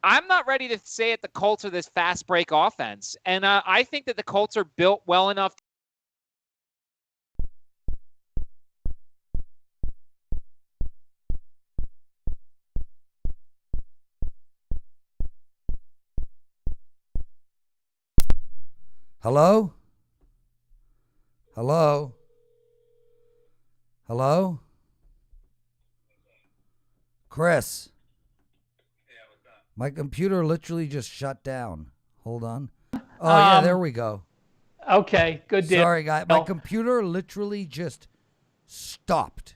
I'm not ready to say it the Colts are this fast break offense. And I think that the Colts are built well enough. Hello? Hello? Hello? Chris? Yeah, what's up? My computer literally just shut down. Hold on. Oh, yeah, there we go. Okay, good deal. Sorry, guy. My computer literally just stopped.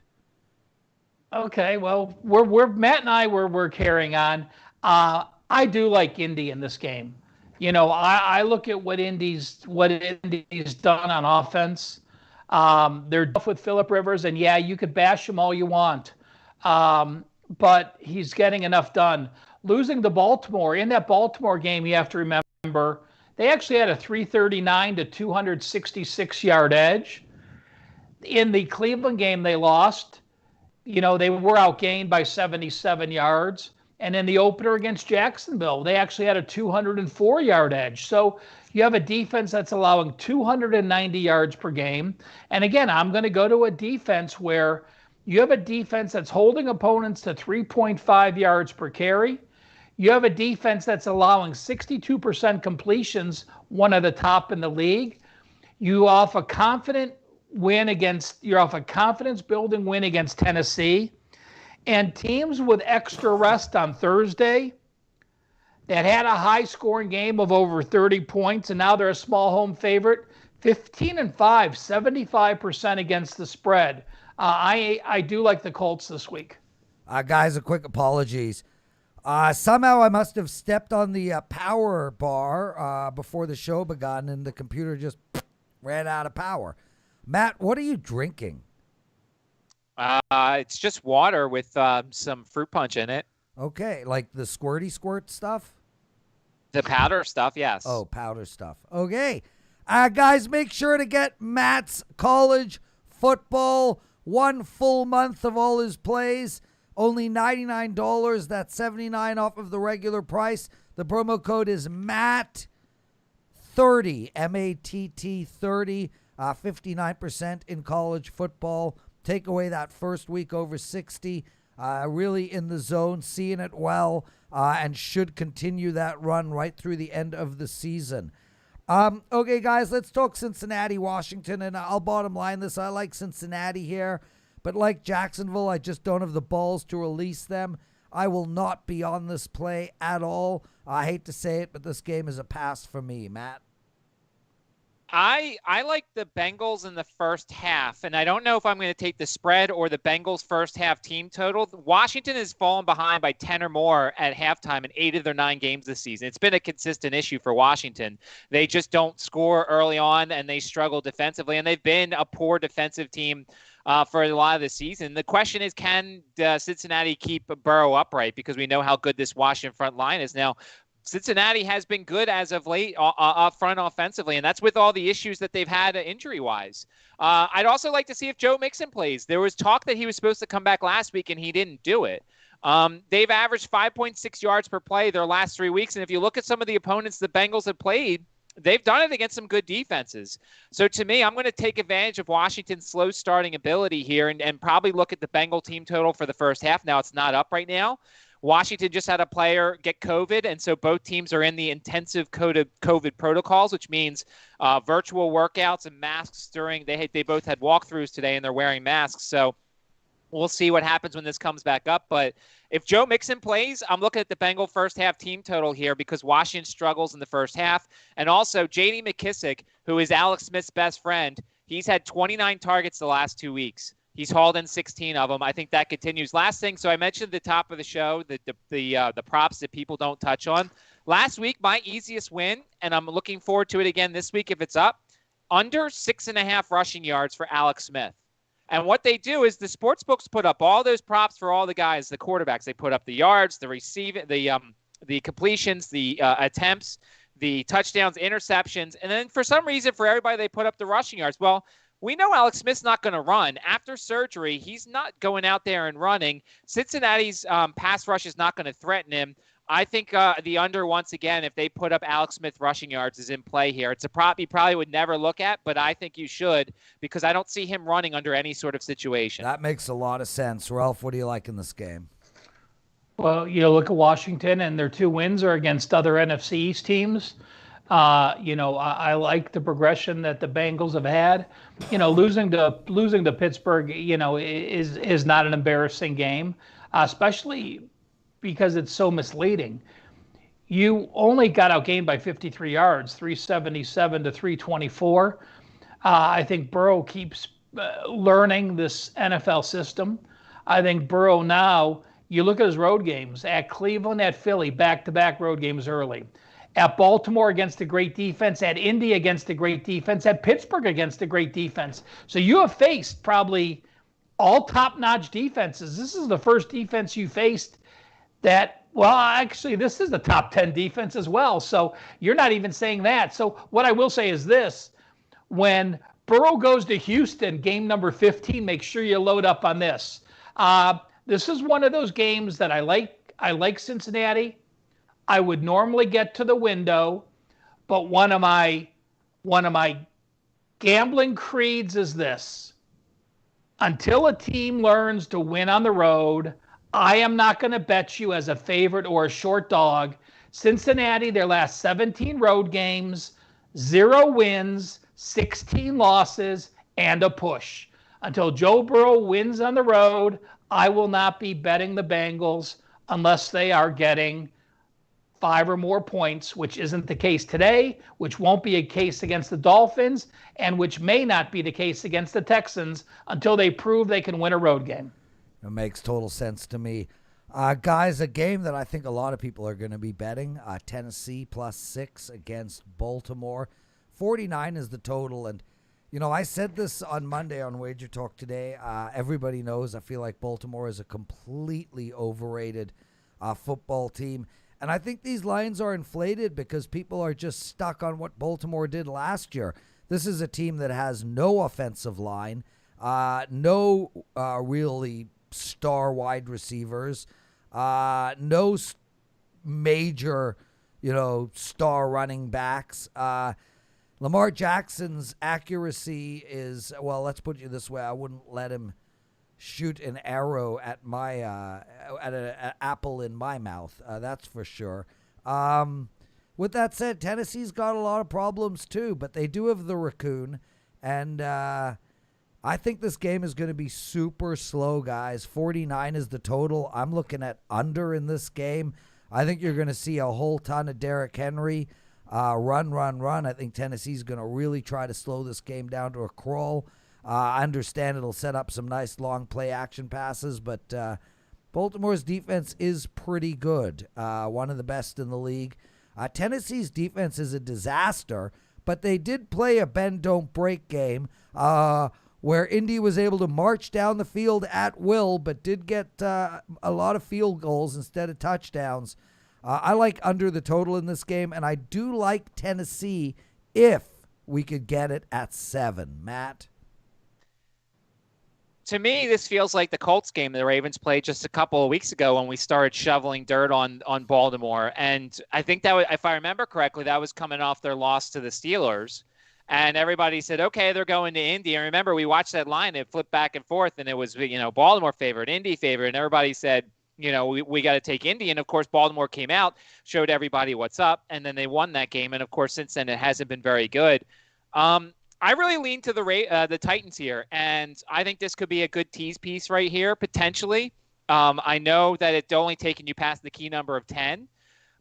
Okay, well, we're Matt and we're carrying on. I do like Indy in this game. I look at what Indy's done on offense. They're tough with Phillip Rivers, and yeah, you could bash him all you want, but he's getting enough done. Losing to Baltimore in that Baltimore game, you have to remember they actually had a 339 to 266 yard edge. In the Cleveland game, they lost. They were outgained by 77 yards. And in the opener against Jacksonville, they actually had a 204-yard edge. So you have a defense that's allowing 290 yards per game. And again, I'm going to go to a defense where you have a defense that's holding opponents to 3.5 yards per carry. You have a defense that's allowing 62% completions, one of the top in the league. You're off a confidence building win against Tennessee. And teams with extra rest on Thursday that had a high scoring game of over 30 points, and now they're a small home favorite, 15-5, 75% against the spread. I do like the Colts this week. Guys, a quick apologies. Somehow I must have stepped on the power bar before the show begun, and the computer just ran out of power. Matt, what are you drinking? It's just water with some fruit punch in it. Okay, like the squirty squirt stuff? The powder stuff, yes. Oh, powder stuff. Okay. Guys, make sure to get Matt's college football, 1 full month of all his plays. Only $99. That's $79 off of the regular price. The promo code is MATT30, M-A-T-T 30, 59% in college football. Take away that first week over 60. Really in the zone, seeing it well, and should continue that run right through the end of the season. Okay, guys, let's talk Cincinnati, Washington, and I'll bottom line this. I like Cincinnati here, but like Jacksonville, I just don't have the balls to release them. I will not be on this play at all. I hate to say it, but this game is a pass for me, Matt. I like the Bengals in the first half, and I don't know if I'm going to take the spread or the Bengals first half team total. Washington has fallen behind by 10 or more at halftime in 8 of their 9 games this season. It's been a consistent issue for Washington. They just don't score early on, and they struggle defensively, and they've been a poor defensive team for a lot of the season. The question is, can Cincinnati keep Burrow upright? Because we know how good this Washington front line is now. Cincinnati has been good as of late up front offensively, and that's with all the issues that they've had injury-wise. I'd also like to see if Joe Mixon plays. There was talk that he was supposed to come back last week, and he didn't do it. They've averaged 5.6 yards per play their last 3 weeks, and if you look at some of the opponents the Bengals have played, they've done it against some good defenses. So to me, I'm going to take advantage of Washington's slow starting ability here and probably look at the Bengal team total for the first half. Now, it's not up right now. Washington just had a player get COVID, and so both teams are in the intensive COVID protocols, which means virtual workouts and masks during. They both had walkthroughs today, and they're wearing masks. So we'll see what happens when this comes back up. But if Joe Mixon plays, I'm looking at the Bengal first half team total here because Washington struggles in the first half. And also J.D. McKissick, who is Alex Smith's best friend, he's had 29 targets the last 2 weeks. He's hauled in 16 of them. I think that continues. Last thing, so I mentioned at the top of the show the props that people don't touch on. Last week, my easiest win, and I'm looking forward to it again this week if it's up, under 6.5 rushing yards for Alex Smith. And what they do is the sports books put up all those props for all the guys, the quarterbacks. They put up the yards, the receiving, the completions, the attempts, the touchdowns, interceptions, and then for some reason for everybody they put up the rushing yards. Well, we know Alex Smith's not going to run. After surgery, he's not going out there and running. Cincinnati's pass rush is not going to threaten him. I think the under, once again, if they put up Alex Smith rushing yards, is in play here. It's a prop you probably would never look at, but I think you should because I don't see him running under any sort of situation. That makes a lot of sense. Ralph, what do you like in this game? Well, look at Washington, and their 2 wins are against other NFC East teams. I like the progression that the Bengals have had. Losing to Pittsburgh, is not an embarrassing game, especially because it's so misleading. You only got outgained by 53 yards, 377 to 324. I think Burrow keeps learning this NFL system. I think Burrow now, you look at his road games, at Cleveland, at Philly, back-to-back road games early. At Baltimore against a great defense, at Indy against a great defense, at Pittsburgh against a great defense. So you have faced probably all top-notch defenses. This is the first defense you faced that, well, actually, this is the top 10 defense as well. So you're not even saying that. So what I will say is this. When Burrow goes to Houston, game number 15, make sure you load up on this. This is one of those games that I like. I like Cincinnati. I would normally get to the window, but one of my gambling creeds is this. Until a team learns to win on the road, I am not going to bet you as a favorite or a short dog. Cincinnati, their last 17 road games, 0 wins, 16 losses, and a push. Until Joe Burrow wins on the road, I will not be betting the Bengals unless they are getting 5 or more points, which isn't the case today, which won't be a case against the Dolphins, and which may not be the case against the Texans until they prove they can win a road game. It makes total sense to me. Guys, a game that I think a lot of people are going to be betting, Tennessee +6 against Baltimore. 49 is the total, and I said this on Monday on Wager Talk today. Everybody knows I feel like Baltimore is a completely overrated football team. And I think these lines are inflated because people are just stuck on what Baltimore did last year. This is a team that has no offensive line, no really star wide receivers, no major, star running backs. Lamar Jackson's accuracy is, well, let's put it this way. I wouldn't let him shoot an arrow at my at an apple in my mouth. That's for sure. With that said, Tennessee's got a lot of problems too, but they do have the raccoon, and I think this game is going to be super slow, guys. 49 is the total. I'm looking at under in this game. I think you're going to see a whole ton of Derrick Henry run. I think Tennessee's going to really try to slow this game down to a crawl. I understand it'll set up some nice long play action passes, but Baltimore's defense is pretty good, one of the best in the league. Tennessee's defense is a disaster, but they did play a bend-don't-break game where Indy was able to march down the field at will, but did get a lot of field goals instead of touchdowns. I like under the total in this game, and I do like Tennessee if we could get it at 7. Matt? To me, this feels like the Colts game the Ravens played just a couple of weeks ago when we started shoveling dirt on Baltimore. And I think that, if I remember correctly, that was coming off their loss to the Steelers. And everybody said, okay, they're going to Indy. And remember, we watched that line. It flipped back and forth, and it was, Baltimore favored, Indy favored. And everybody said, we got to take Indy. And, of course, Baltimore came out, showed everybody what's up, and then they won that game. And, of course, since then it hasn't been very good. I really lean to the Titans here, and I think this could be a good tease piece right here, potentially. I know that it's only taken you past the key number of 10,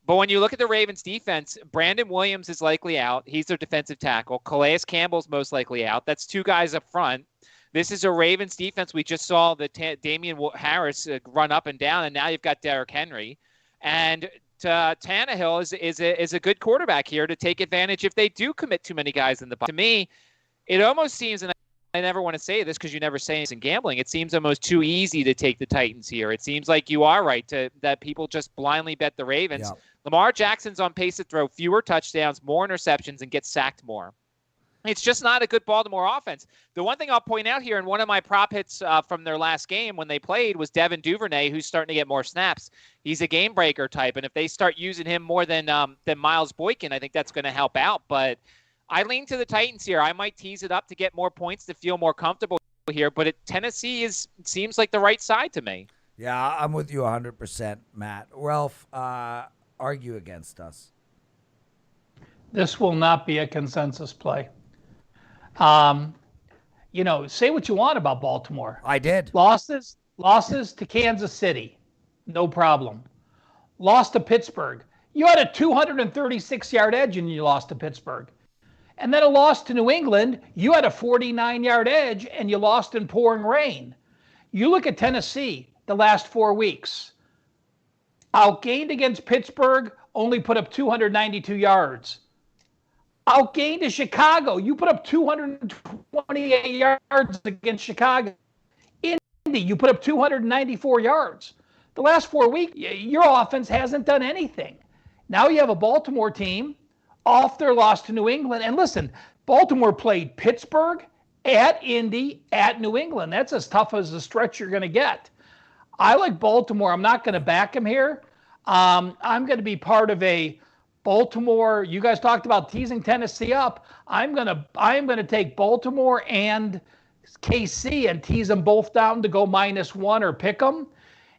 but when you look at the Ravens' defense, Brandon Williams is likely out. He's their defensive tackle. Calais Campbell's most likely out. That's 2 guys up front. This is a Ravens defense. We just saw the Damian Harris run up and down, and now you've got Derrick Henry. And Tannehill is a good quarterback here to take advantage if they do commit too many guys in the box. To me, it almost seems, and I never want to say this because you never say this in gambling, it seems almost too easy to take the Titans here. It seems like you are right that people just blindly bet the Ravens. Yeah. Lamar Jackson's on pace to throw fewer touchdowns, more interceptions, and get sacked more. It's just not a good Baltimore offense. The one thing I'll point out here, and one of my prop hits from their last game when they played was Devin Duvernay, who's starting to get more snaps. He's a game breaker type, and if they start using him more than Miles Boykin, I think that's going to help out. But I lean to the Titans here. I might tease it up to get more points to feel more comfortable here, but Tennessee seems like the right side to me. Yeah, I'm with you 100%, Matt. Ralph, argue against us. This will not be a consensus play. Say what you want about Baltimore. I did. Losses to Kansas City, no problem. Lost to Pittsburgh. You had a 236-yard edge and you lost to Pittsburgh. And then a loss to New England. You had a 49-yard edge and you lost in pouring rain. You look at Tennessee the last 4 weeks. Outgained against Pittsburgh, only put up 292 yards. Outgained to Chicago. You put up 228 yards against Chicago. Indy, you put up 294 yards. The last 4 weeks, your offense hasn't done anything. Now you have a Baltimore team off their loss to New England. And listen, Baltimore played Pittsburgh, at Indy, at New England. That's as tough as a stretch you're going to get. I like Baltimore. I'm not going to back them here. I'm going to be part of a Baltimore. You guys talked about teasing Tennessee up. I'm going to take Baltimore and KC and tease them both down to go -1 or pick them.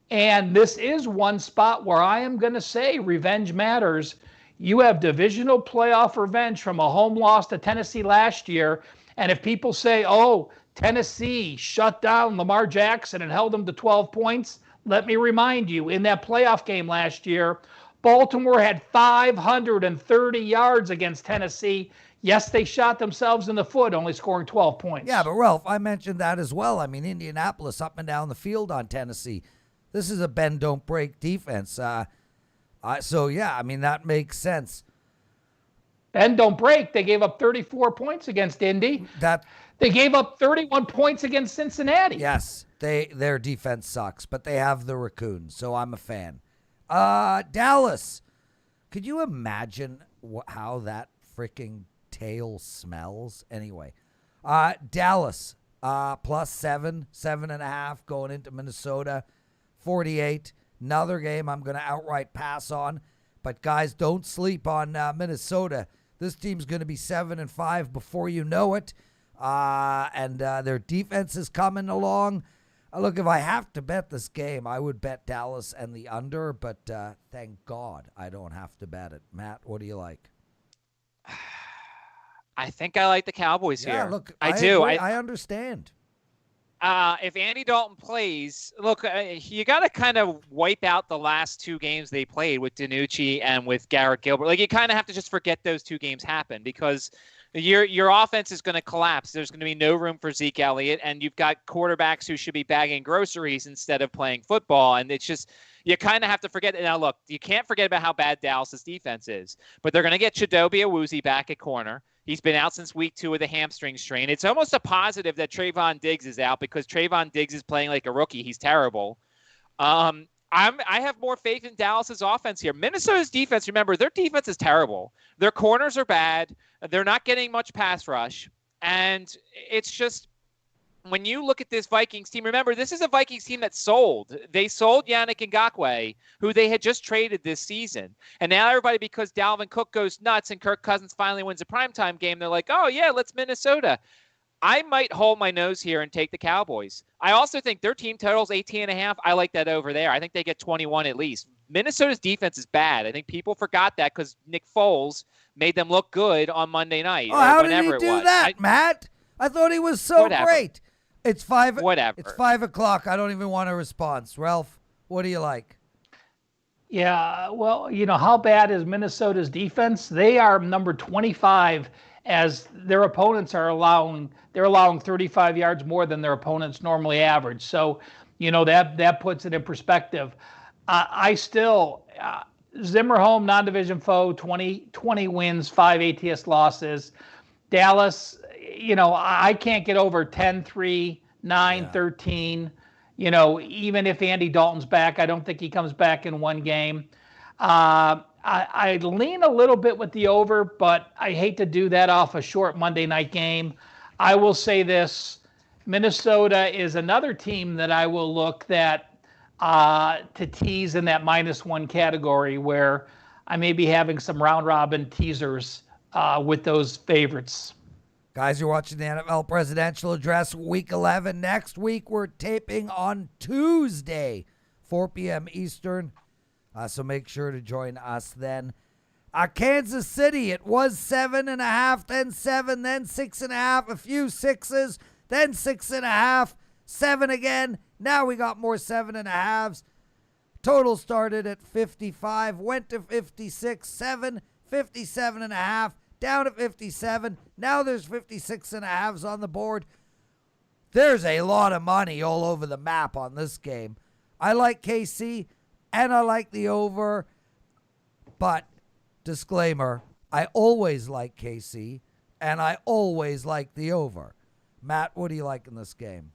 And this is one spot where I am going to say revenge matters. You have divisional playoff revenge from a home loss to Tennessee last year. And if people say, oh, Tennessee shut down Lamar Jackson and held him to 12 points, let me remind you, in that playoff game last year, Baltimore had 530 yards against Tennessee. Yes, they shot themselves in the foot, only scoring 12 points. Yeah, but Ralph, I mentioned that as well. I mean, Indianapolis up and down the field on Tennessee. This is a bend, don't break defense. So, yeah, I mean, that makes sense. Bend, don't break. They gave up 34 points against Indy. They gave up 31 points against Cincinnati. Yes, their defense sucks, but they have the raccoons, so I'm a fan. Dallas, could you imagine how that freaking tail smells? Anyway, Dallas, +7, 7.5 going into Minnesota, 48. Another game I'm going to outright pass on. But guys, don't sleep on Minnesota. This team's going to be 7-5 before you know it. And their defense is coming along. Look, if I have to bet this game, I would bet Dallas and the under, but thank God I don't have to bet it. Matt, what do you like? I think I like the Cowboys here. Yeah, look, I do. I understand. If Andy Dalton plays, look, you got to kind of wipe out the last 2 games they played with DiNucci and with Garrett Gilbert. Like, you kind of have to just forget those 2 games happened because your offense is going to collapse. There's going to be no room for Zeke Elliott, and you've got quarterbacks who should be bagging groceries instead of playing football. And it's just, you kind of have to forget. Now, look, you can't forget about how bad Dallas's defense is, but they're going to get Chidobe Awuzie back at corner. He's been out since week 2 with a hamstring strain. It's almost a positive that Trayvon Diggs is out because Trayvon Diggs is playing like a rookie. He's terrible. I have more faith in Dallas's offense here. Minnesota's defense, remember, their defense is terrible. Their corners are bad. They're not getting much pass rush. And it's just, when you look at this Vikings team, remember, this is a Vikings team that sold. They sold Yannick Ngakoue, who they had just traded this season. And now everybody, because Dalvin Cook goes nuts and Kirk Cousins finally wins a primetime game, they're like, oh, yeah, let's Minnesota. I might hold my nose here and take the Cowboys. I also think their team total's 18.5. I like that over there. I think they get 21 at least. Minnesota's defense is bad. I think people forgot that because Nick Foles made them look good on Monday night. Oh, how did he do that, Matt? I thought he was so great. It's 5. Whatever. It's 5 o'clock. I don't even want a response. Ralph, what do you like? Yeah, well, how bad is Minnesota's defense? They are number 25 as their opponents are allowing 35 yards more than their opponents normally average. So, that puts it in perspective. I still Zimmer home, non-division foe, 20 wins, 5 ATS losses. Dallas, I can't get over 10-3, 9-13. Even if Andy Dalton's back, I don't think he comes back in one game. I lean a little bit with the over, but I hate to do that off a short Monday night game. I will say this. Minnesota is another team that I will look to tease in that -1 category where I may be having some round robin teasers with those favorites. Guys, you're watching the NFL Presidential Address Week 11. Next week, we're taping on Tuesday, 4 p.m. Eastern. So make sure to join us then. Kansas City, it was 7.5, then 7, then 6.5, a few 6s, then 6.5, 7 again. Now we got more 7.5s. Total started at 55, went to 56, 7, 57.5, down to 57. Now there's 56.5s on the board. There's a lot of money all over the map on this game. I like KC, and I like the over, but disclaimer, I always like KC, and I always like the over. Matt, what do you like in this game?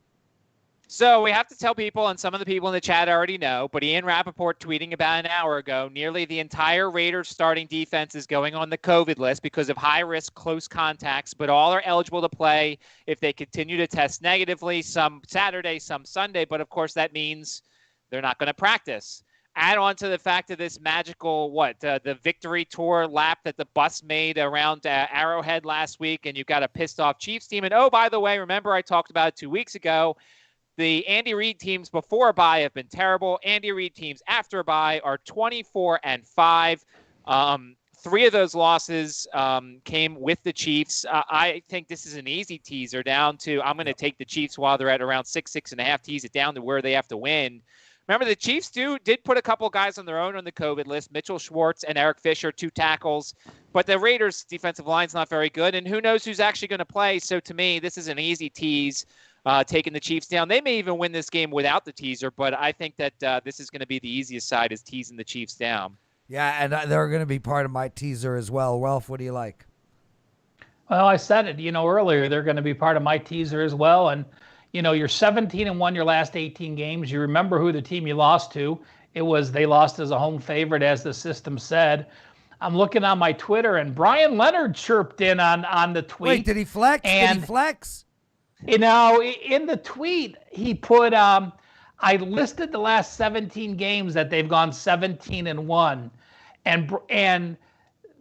So we have to tell people, and some of the people in the chat already know, but Ian Rappaport tweeting about an hour ago, nearly the entire Raiders starting defense is going on the COVID list because of high-risk close contacts, but all are eligible to play if they continue to test negatively, some Saturday, some Sunday, but of course that means they're not going to practice. Add on to the fact of this magical, the victory tour lap that the bus made around Arrowhead last week, and you've got a pissed-off Chiefs team. And, oh, by the way, remember I talked about it 2 weeks ago, the Andy Reid teams before a bye have been terrible. Andy Reid teams after a bye are 24-5. 3 of those losses came with the Chiefs. I think this is an easy teaser down to I'm going to take the Chiefs while they're at around 6.5, tease it down to where they have to win. Remember, the Chiefs did put a couple guys on their own on the COVID list, Mitchell Schwartz and Eric Fisher, 2 tackles. But the Raiders' defensive line's not very good, and who knows who's actually going to play. So, to me, this is an easy tease, taking the Chiefs down. They may even win this game without the teaser, but I think that this is going to be the easiest side, is teasing the Chiefs down. Yeah, and they're going to be part of my teaser as well. Ralph, what do you like? Well, I said it, earlier. They're going to be part of my teaser as well. And, you're 17-1 your last 18 games. You remember who the team you lost to. They lost as a home favorite, as the system said. I'm looking on my Twitter, and Brian Leonard chirped in on the tweet. Wait, did he flex? And, did he flex? In the tweet, he put, I listed the last 17 games that they've gone 17-1. And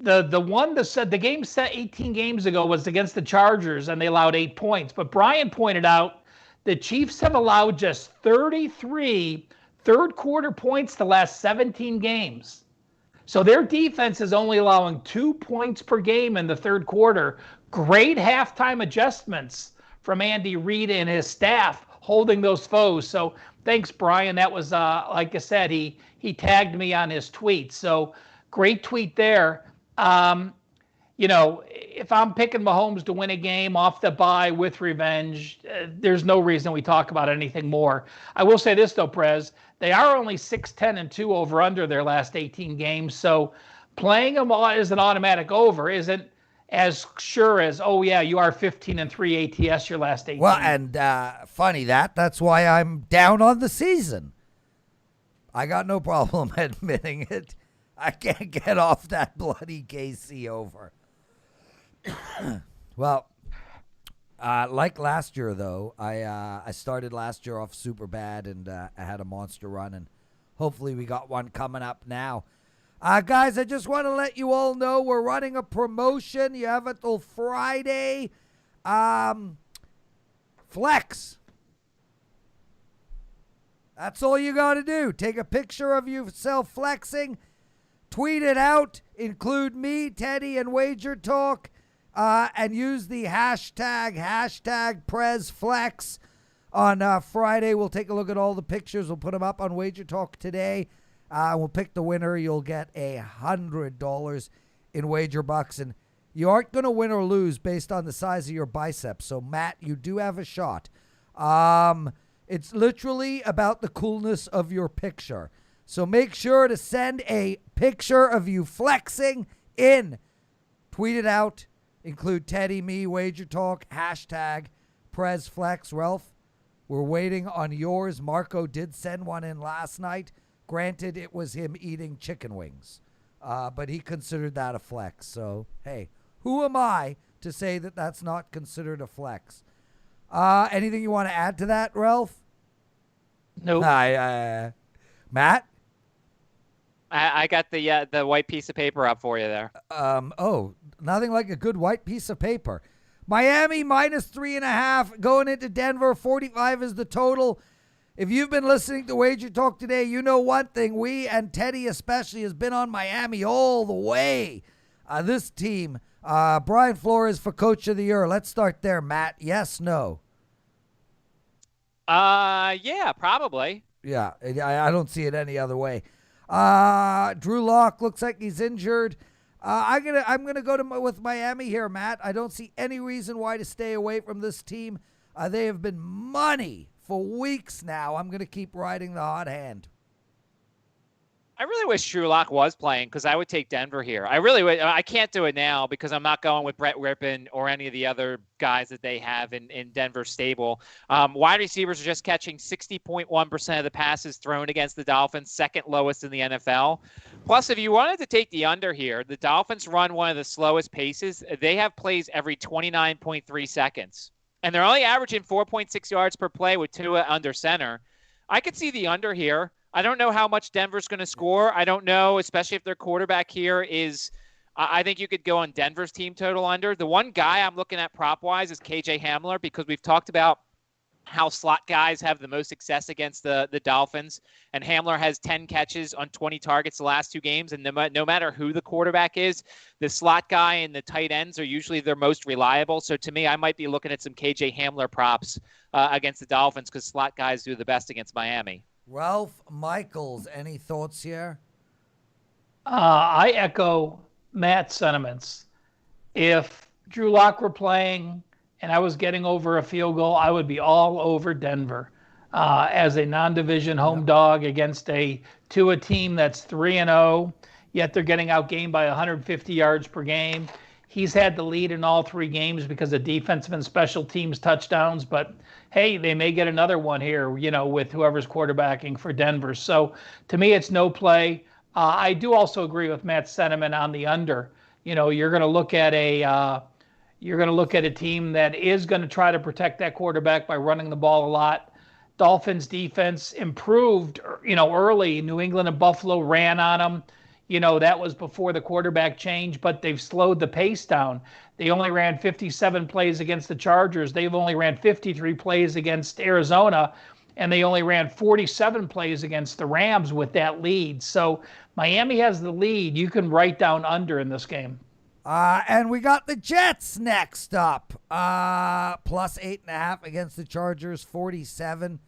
the one that said the game set 18 games ago was against the Chargers, and they allowed 8 points. But Brian pointed out the Chiefs have allowed just 33 third-quarter points the last 17 games. So their defense is only allowing 2 points per game in the third quarter. Great halftime adjustments from Andy Reid and his staff holding those foes. So thanks, Brian. That was, like I said, he tagged me on his tweet. So great tweet there. If I'm picking Mahomes to win a game off the bye with revenge, there's no reason we talk about anything more. I will say this, though, Prez. They are only 6-10-2 over under their last 18 games. So playing them as an automatic over isn't as sure as, oh, yeah, you are 15-3 ATS your last 18. Well, and funny that's why I'm down on the season. I got no problem admitting it. I can't get off that bloody KC over. Well, like last year, though, I started last year off super bad, and I had a monster run, and hopefully we got one coming up now. Guys, I just want to let you all know we're running a promotion. You have it till Friday. Flex. That's all you got to do. Take a picture of yourself flexing. Tweet it out, include me, Teddy, and Wager Talk, and use the hashtag PrezFlex on Friday. We'll take a look at all the pictures. We'll put them up on Wager Talk today. We'll pick the winner. You'll get $100 in wager bucks, and you aren't going to win or lose based on the size of your biceps. So, Matt, you do have a shot. It's literally about the coolness of your picture. So make sure to send a picture of you flexing in. Tweet it out. Include Teddy, me, Wager Talk, hashtag PrezFlex. Ralph, we're waiting on yours. Marco did send one in last night. Granted, it was him eating chicken wings, but he considered that a flex. So, hey, who am I to say that that's not considered a flex? Anything you want to add to that, Ralph? Nope. Matt? I got the white piece of paper up for you there. Nothing like a good white piece of paper. Miami -3.5 going into Denver. 45 is the total. If you've been listening to Wager Talk today, you know one thing. We, and Teddy especially, has been on Miami all the way. This team, Brian Flores for Coach of the Year. Let's start there, Matt. Yes, no? Yeah, probably. Yeah, I don't see it any other way. Drew Lock looks like he's injured. I'm gonna go with Miami here, Matt. I don't see any reason why to stay away from this team. They have been money for weeks now. I'm going to keep riding the hot hand. I really wish Drew Lock was playing because I would take Denver here. I really would. I can't do it now because I'm not going with Brett Rippon or any of the other guys that they have in Denver's stable. Wide receivers are just catching 60.1% of the passes thrown against the Dolphins, second lowest in the NFL. Plus, if you wanted to take the under here, the Dolphins run one of the slowest paces. They have plays every 29.3 seconds. And they're only averaging 4.6 yards per play with Tua under center. I could see the under here. I don't know how much Denver's going to score. I don't know, especially if their quarterback here is I think you could go on Denver's team total under. The one guy I'm looking at prop-wise is KJ Hamler because we've talked about how slot guys have the most success against the Dolphins. And Hamler has 10 catches on 20 targets the last 2 games. And no matter who the quarterback is, the slot guy and the tight ends are usually their most reliable. So to me, I might be looking at some KJ Hamler props against the Dolphins because slot guys do the best against Miami. Ralph Michaels, any thoughts here? I echo Matt's sentiments. If Drew Lock were playing and I was getting over a field goal, I would be all over Denver as a non-division home dog against a team that's 3-0, yet they're getting outgained by 150 yards per game. He's had the lead in all 3 games because of defensive and special teams touchdowns, but hey, they may get another one here, with whoever's quarterbacking for Denver. So to me, it's no play. I do also agree with Matt's sentiment on the under. You're going to look at a team that is going to try to protect that quarterback by running the ball a lot. Dolphins defense improved, early. New England and Buffalo ran on them. That was before the quarterback change, but they've slowed the pace down. They only ran 57 plays against the Chargers. They've only ran 53 plays against Arizona, and they only ran 47 plays against the Rams with that lead. So Miami has the lead. You can write down under in this game. And we got the Jets next up. Plus 8.5 against the Chargers, 47.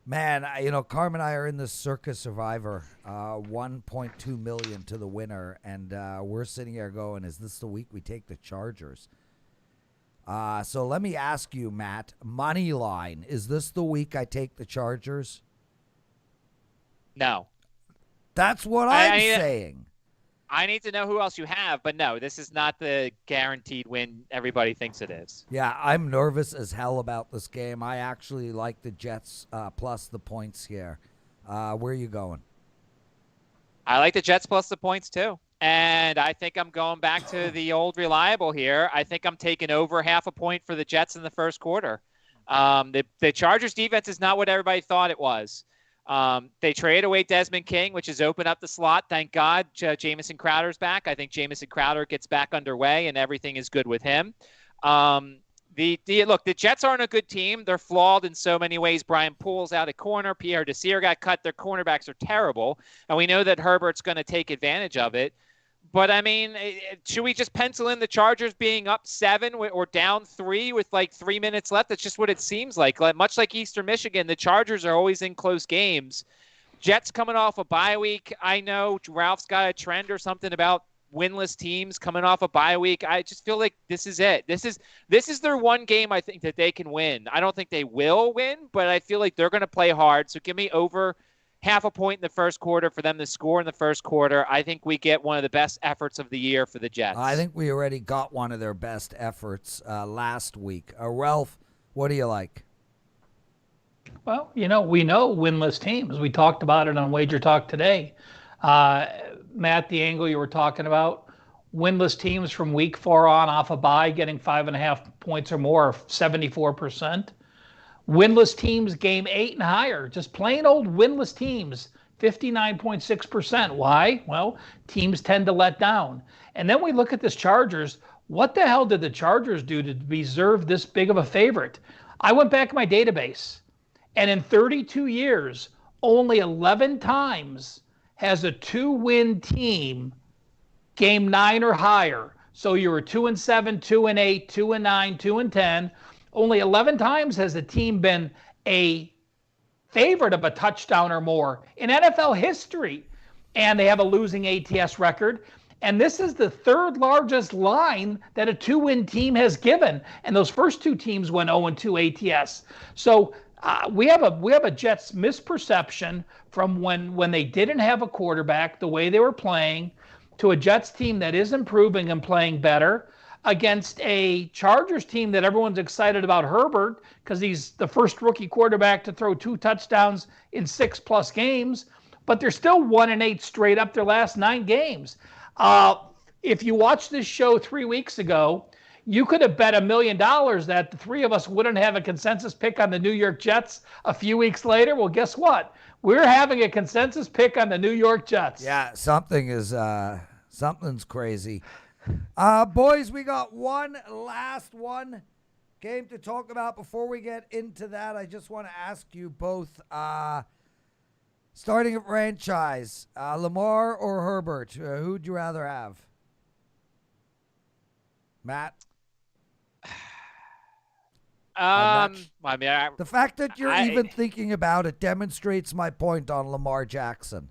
Man, Carmen and I are in this Circus Survivor, 1.2 million to the winner, and we're sitting here going, is this the week we take the Chargers? So let me ask you, Matt, money line, is this the week I take the Chargers? No. That's what I'm saying. I need to know who else you have, but no, this is not the guaranteed win everybody thinks it is. Yeah, I'm nervous as hell about this game. I actually like the Jets plus the points here. Where are you going? I like the Jets plus the points too. And I think I'm going back to the old reliable here. I think I'm taking over half a point for the Jets in the first quarter. The Chargers defense is not what everybody thought it was. They traded away Desmond King, which has opened up the slot. Thank God Jamison Crowder's back. I think Jamison Crowder gets back underway and everything is good with him. The Jets aren't a good team. They're flawed in so many ways. Brian Poole's out at corner. Pierre Desir got cut. Their cornerbacks are terrible. And we know that Herbert's going to take advantage of it. But, I mean, should we just pencil in the Chargers being up 7 or down 3 with like 3 minutes left? That's just what it seems like. Much like Eastern Michigan, the Chargers are always in close games. Jets coming off a bye week. I know Ralph's got a trend or something about winless teams coming off a bye week. I just feel like this is it. This is their one game I think that they can win. I don't think they will win, but I feel like they're going to play hard. So give me over half a point in the first quarter for them to score in the first quarter. I think we get one of the best efforts of the year for the Jets. I think we already got one of their best efforts last week. Ralph, what do you like? Well, we know winless teams. We talked about it on Wager Talk today. Matt, the angle you were talking about, winless teams from week 4 on off a bye getting 5.5 points or more, 74%. Winless teams game 8 and higher, just plain old winless teams, 59.6%. Why? Well, teams tend to let down. And then we look at this Chargers. What the hell did the Chargers do to deserve this big of a favorite? I went back in my database, and in 32 years, only 11 times has a 2-win team game 9 or higher. So you were 2-7, 2-8, 2-9, 2-10. Only 11 times has a team been a favorite of a touchdown or more in NFL history. And they have a losing ATS record. And this is the third largest line that a 2-win team has given. And those first two teams went 0-2 ATS. So we have a Jets misperception from when they didn't have a quarterback, the way they were playing, to a Jets team that is improving and playing better, against a Chargers team that everyone's excited about Herbert because he's the first rookie quarterback to throw 2 touchdowns in 6+ games, but they're still 1-8 straight up their last 9 games. If you watched this show 3 weeks ago, you could have bet $1 million that the three of us wouldn't have a consensus pick on the New York Jets a few weeks later. Well, guess what? We're having a consensus pick on the New York Jets. Yeah, something's crazy. Boys, we got one last game to talk about. Before we get into that, I just want to ask you both, starting a franchise, Lamar or Herbert, who'd you rather have? Matt? The fact that you're even thinking about it demonstrates my point on Lamar Jackson.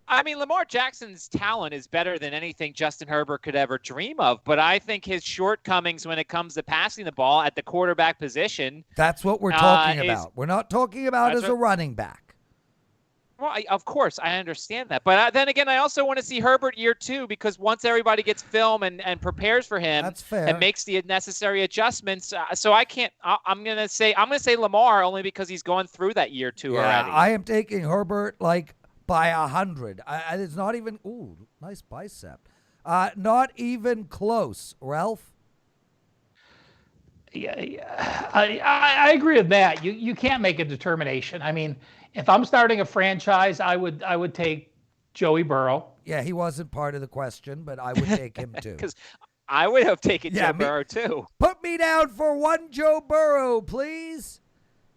I mean, Lamar Jackson's talent is better than anything Justin Herbert could ever dream of, but I think his shortcomings when it comes to passing the ball at the quarterback position. That's what we're talking about. We're not talking about as a running back. Well, of course, I understand that. But then again, I also want to see Herbert year 2 because once everybody gets film and prepares for him That's fair. and makes the necessary adjustments. So I can't – I'm going to say Lamar only because he's going through that year 2 already. I am taking Herbert by 100. It's not even – ooh, nice bicep. Not even close. Ralph? Yeah. I agree with that. You can't make a determination. I mean, if I'm starting a franchise, I would take Joey Burrow. Yeah, he wasn't part of the question, but I would take him too. Because I would have taken Joe Burrow too. Put me down for one Joe Burrow, please.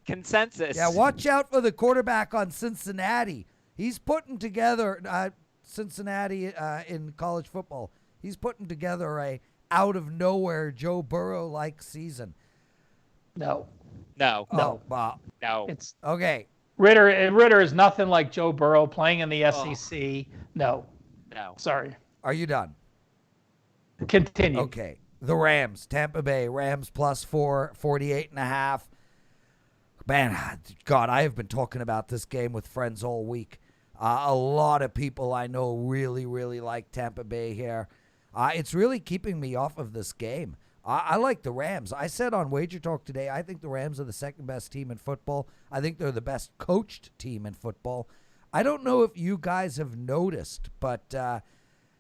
Consensus. Yeah, watch out for the quarterback on Cincinnati. He's putting together Cincinnati in college football. He's putting together a out-of-nowhere Joe Burrow-like season. No. It's okay. Ritter is nothing like Joe Burrow playing in the SEC. No. Sorry. Are you done? Continue. Okay. The Rams, Tampa Bay, Rams +4, 48.5. Man, God, I have been talking about this game with friends all week. A lot of people I know really, really like Tampa Bay here. It's really keeping me off of this game. I like the Rams. I said on Wager Talk today, I think the Rams are the second best team in football. I think they're the best coached team in football. I don't know if you guys have noticed, but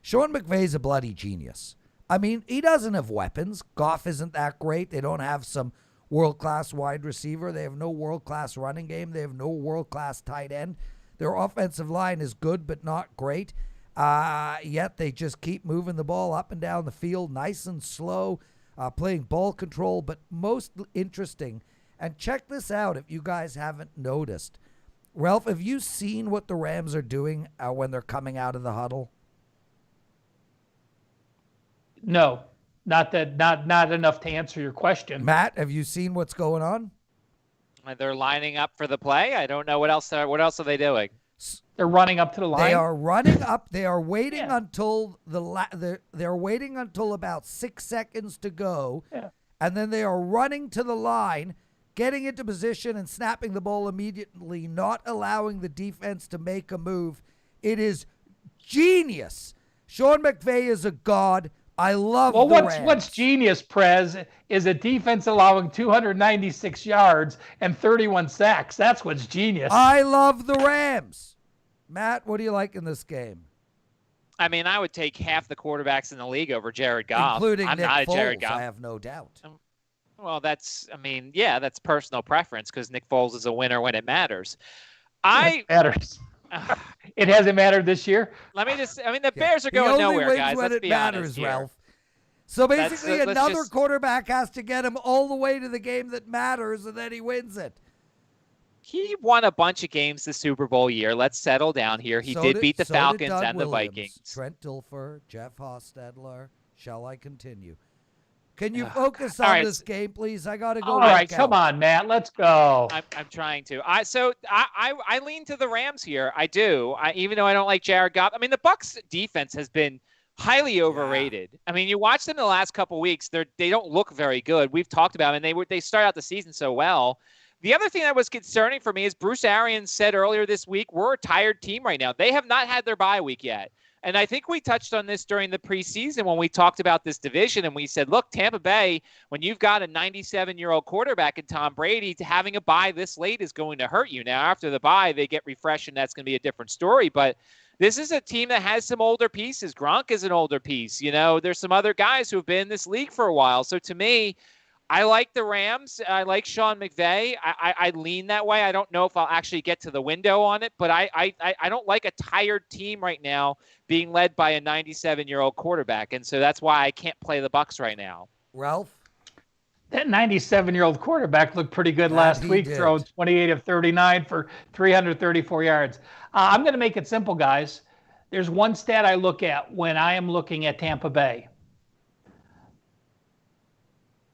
Sean McVay's a bloody genius. I mean, he doesn't have weapons. Goff isn't that great. They don't have some world-class wide receiver. They have no world-class running game. They have no world-class tight end. Their offensive line is good but not great. Yet they just keep moving the ball up and down the field nice and slow, playing ball control. But most interesting, and check this out if you guys haven't noticed. Ralph, have you seen what the Rams are doing when they're coming out of the huddle? No, not enough to answer your question. Matt, have you seen what's going on? They're lining up for the play. I don't know what else are they doing. They're running up to the line. They are running up. They are waiting until they're waiting until about 6 seconds to go, and then they are running to the line, getting into position and snapping the ball immediately, not allowing the defense to make a move. It is genius. Sean McVay is a god. I love the Rams. What's genius, Prez, is a defense allowing 296 yards and 31 sacks. That's what's genius. I love the Rams. Matt, what do you like in this game? I mean, I would take half the quarterbacks in the league over Jared Goff. Including I'm Nick not Foles, a Jared Goff. I have no doubt. Well, that's personal preference because Nick Foles is a winner when it matters. It matters. It hasn't mattered this year. The Bears are going nowhere, guys. Let's be honest, Ralph. So basically, another quarterback has to get him all the way to the game that matters, and then he wins it. He won a bunch of games the Super Bowl year. Let's settle down here. He did beat the Falcons and the Vikings. Trent Dilfer, Jeff Hostetler. Shall I continue? Can you focus All on right. this game, please? I got to go. All right, work come out. on, Matt. Let's go. I'm trying to. I lean to the Rams here. I do. Even though I don't like Jared Goff. I mean, the Bucs defense has been highly overrated. I mean, you watch them the last couple weeks. They don't look very good. We've talked about them, and they start out the season so well. The other thing that was concerning for me is Bruce Arians said earlier this week, we're a tired team right now. They have not had their bye week yet. And I think we touched on this during the preseason when we talked about this division, and we said, look, Tampa Bay, when you've got a 97-year-old quarterback in Tom Brady, having a bye this late is going to hurt you. Now, after the bye, they get refreshed, and that's going to be a different story. But this is a team that has some older pieces. Gronk is an older piece. You know, there's some other guys who have been in this league for a while. So to me, I like the Rams. I like Sean McVay. I lean that way. I don't know if I'll actually get to the window on it, but I don't like a tired team right now being led by a 97-year-old quarterback, and so that's why I can't play the Bucs right now. Ralph? That 97-year-old quarterback looked pretty good last week, throwing 28 of 39 for 334 yards. I'm going to make it simple, guys. There's one stat I look at when I am looking at Tampa Bay.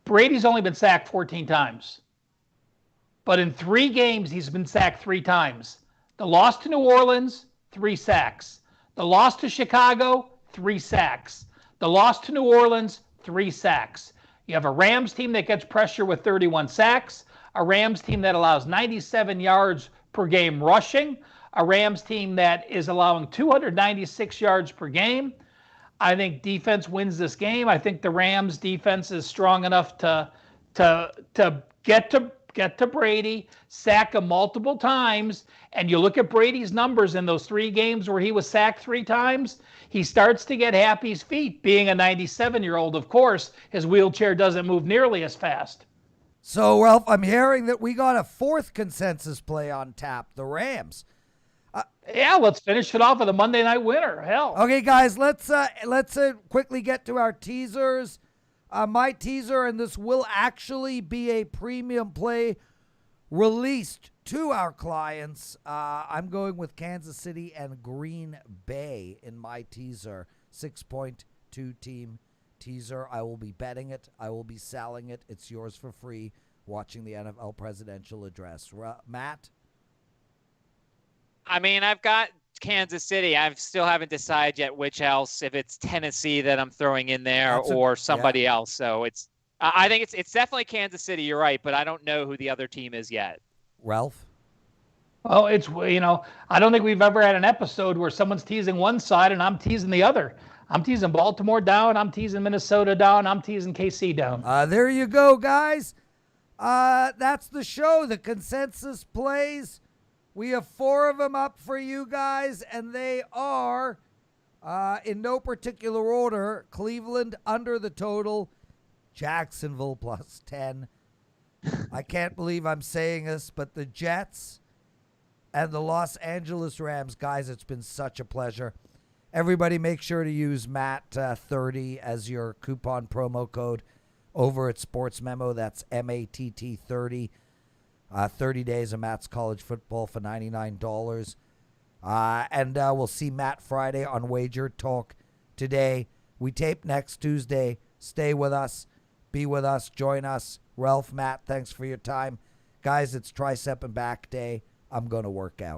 Brady's only been sacked 14 times. But in 3 games, he's been sacked 3 times. The loss to New Orleans, 3 sacks. The loss to Chicago, 3 sacks. The loss to New Orleans, 3 sacks. You have a Rams team that gets pressure with 31 sacks, a Rams team that allows 97 yards per game rushing, a Rams team that is allowing 296 yards per game. I think defense wins this game. I think the Rams defense is strong enough to get to Brady, sack him multiple times. And you look at Brady's numbers in those 3 games where he was sacked 3 times, he starts to get Happy's feet. Being a 97-year-old, of course, his wheelchair doesn't move nearly as fast. So, Ralph, I'm hearing that we got a 4th consensus play on tap, the Rams. Yeah, let's finish it off with a Monday night winner. Hell. Okay, guys, let's quickly get to our teasers. My teaser, and this will actually be a premium play released to our clients. I'm going with Kansas City and Green Bay in my teaser, 6.2 team teaser. I will be betting it. I will be selling it. It's yours for free. Watching the NFL Presidential Address. Matt? I mean, I've got Kansas City. I still haven't decided yet which else, if it's Tennessee that I'm throwing in there or somebody else. So I think it's definitely Kansas City. You're right, but I don't know who the other team is yet. Ralph? Well, I don't think we've ever had an episode where someone's teasing one side and I'm teasing the other. I'm teasing Baltimore down. I'm teasing Minnesota down. I'm teasing KC down. There you go, guys. That's the show. The consensus plays. We have 4 of them up for you guys, and they are, in no particular order, Cleveland under the total, Jacksonville plus 10. I can't believe I'm saying this, but the Jets and the Los Angeles Rams, guys, it's been such a pleasure. Everybody make sure to use MATT30 as your coupon promo code over at Sports Memo. That's MATT30. 30 days of Matt's college football for $99. And we'll see Matt Friday on Wager Talk today. We tape next Tuesday. Stay with us. Be with us. Join us. Ralph, Matt, thanks for your time. Guys, it's tricep and back day. I'm going to work out.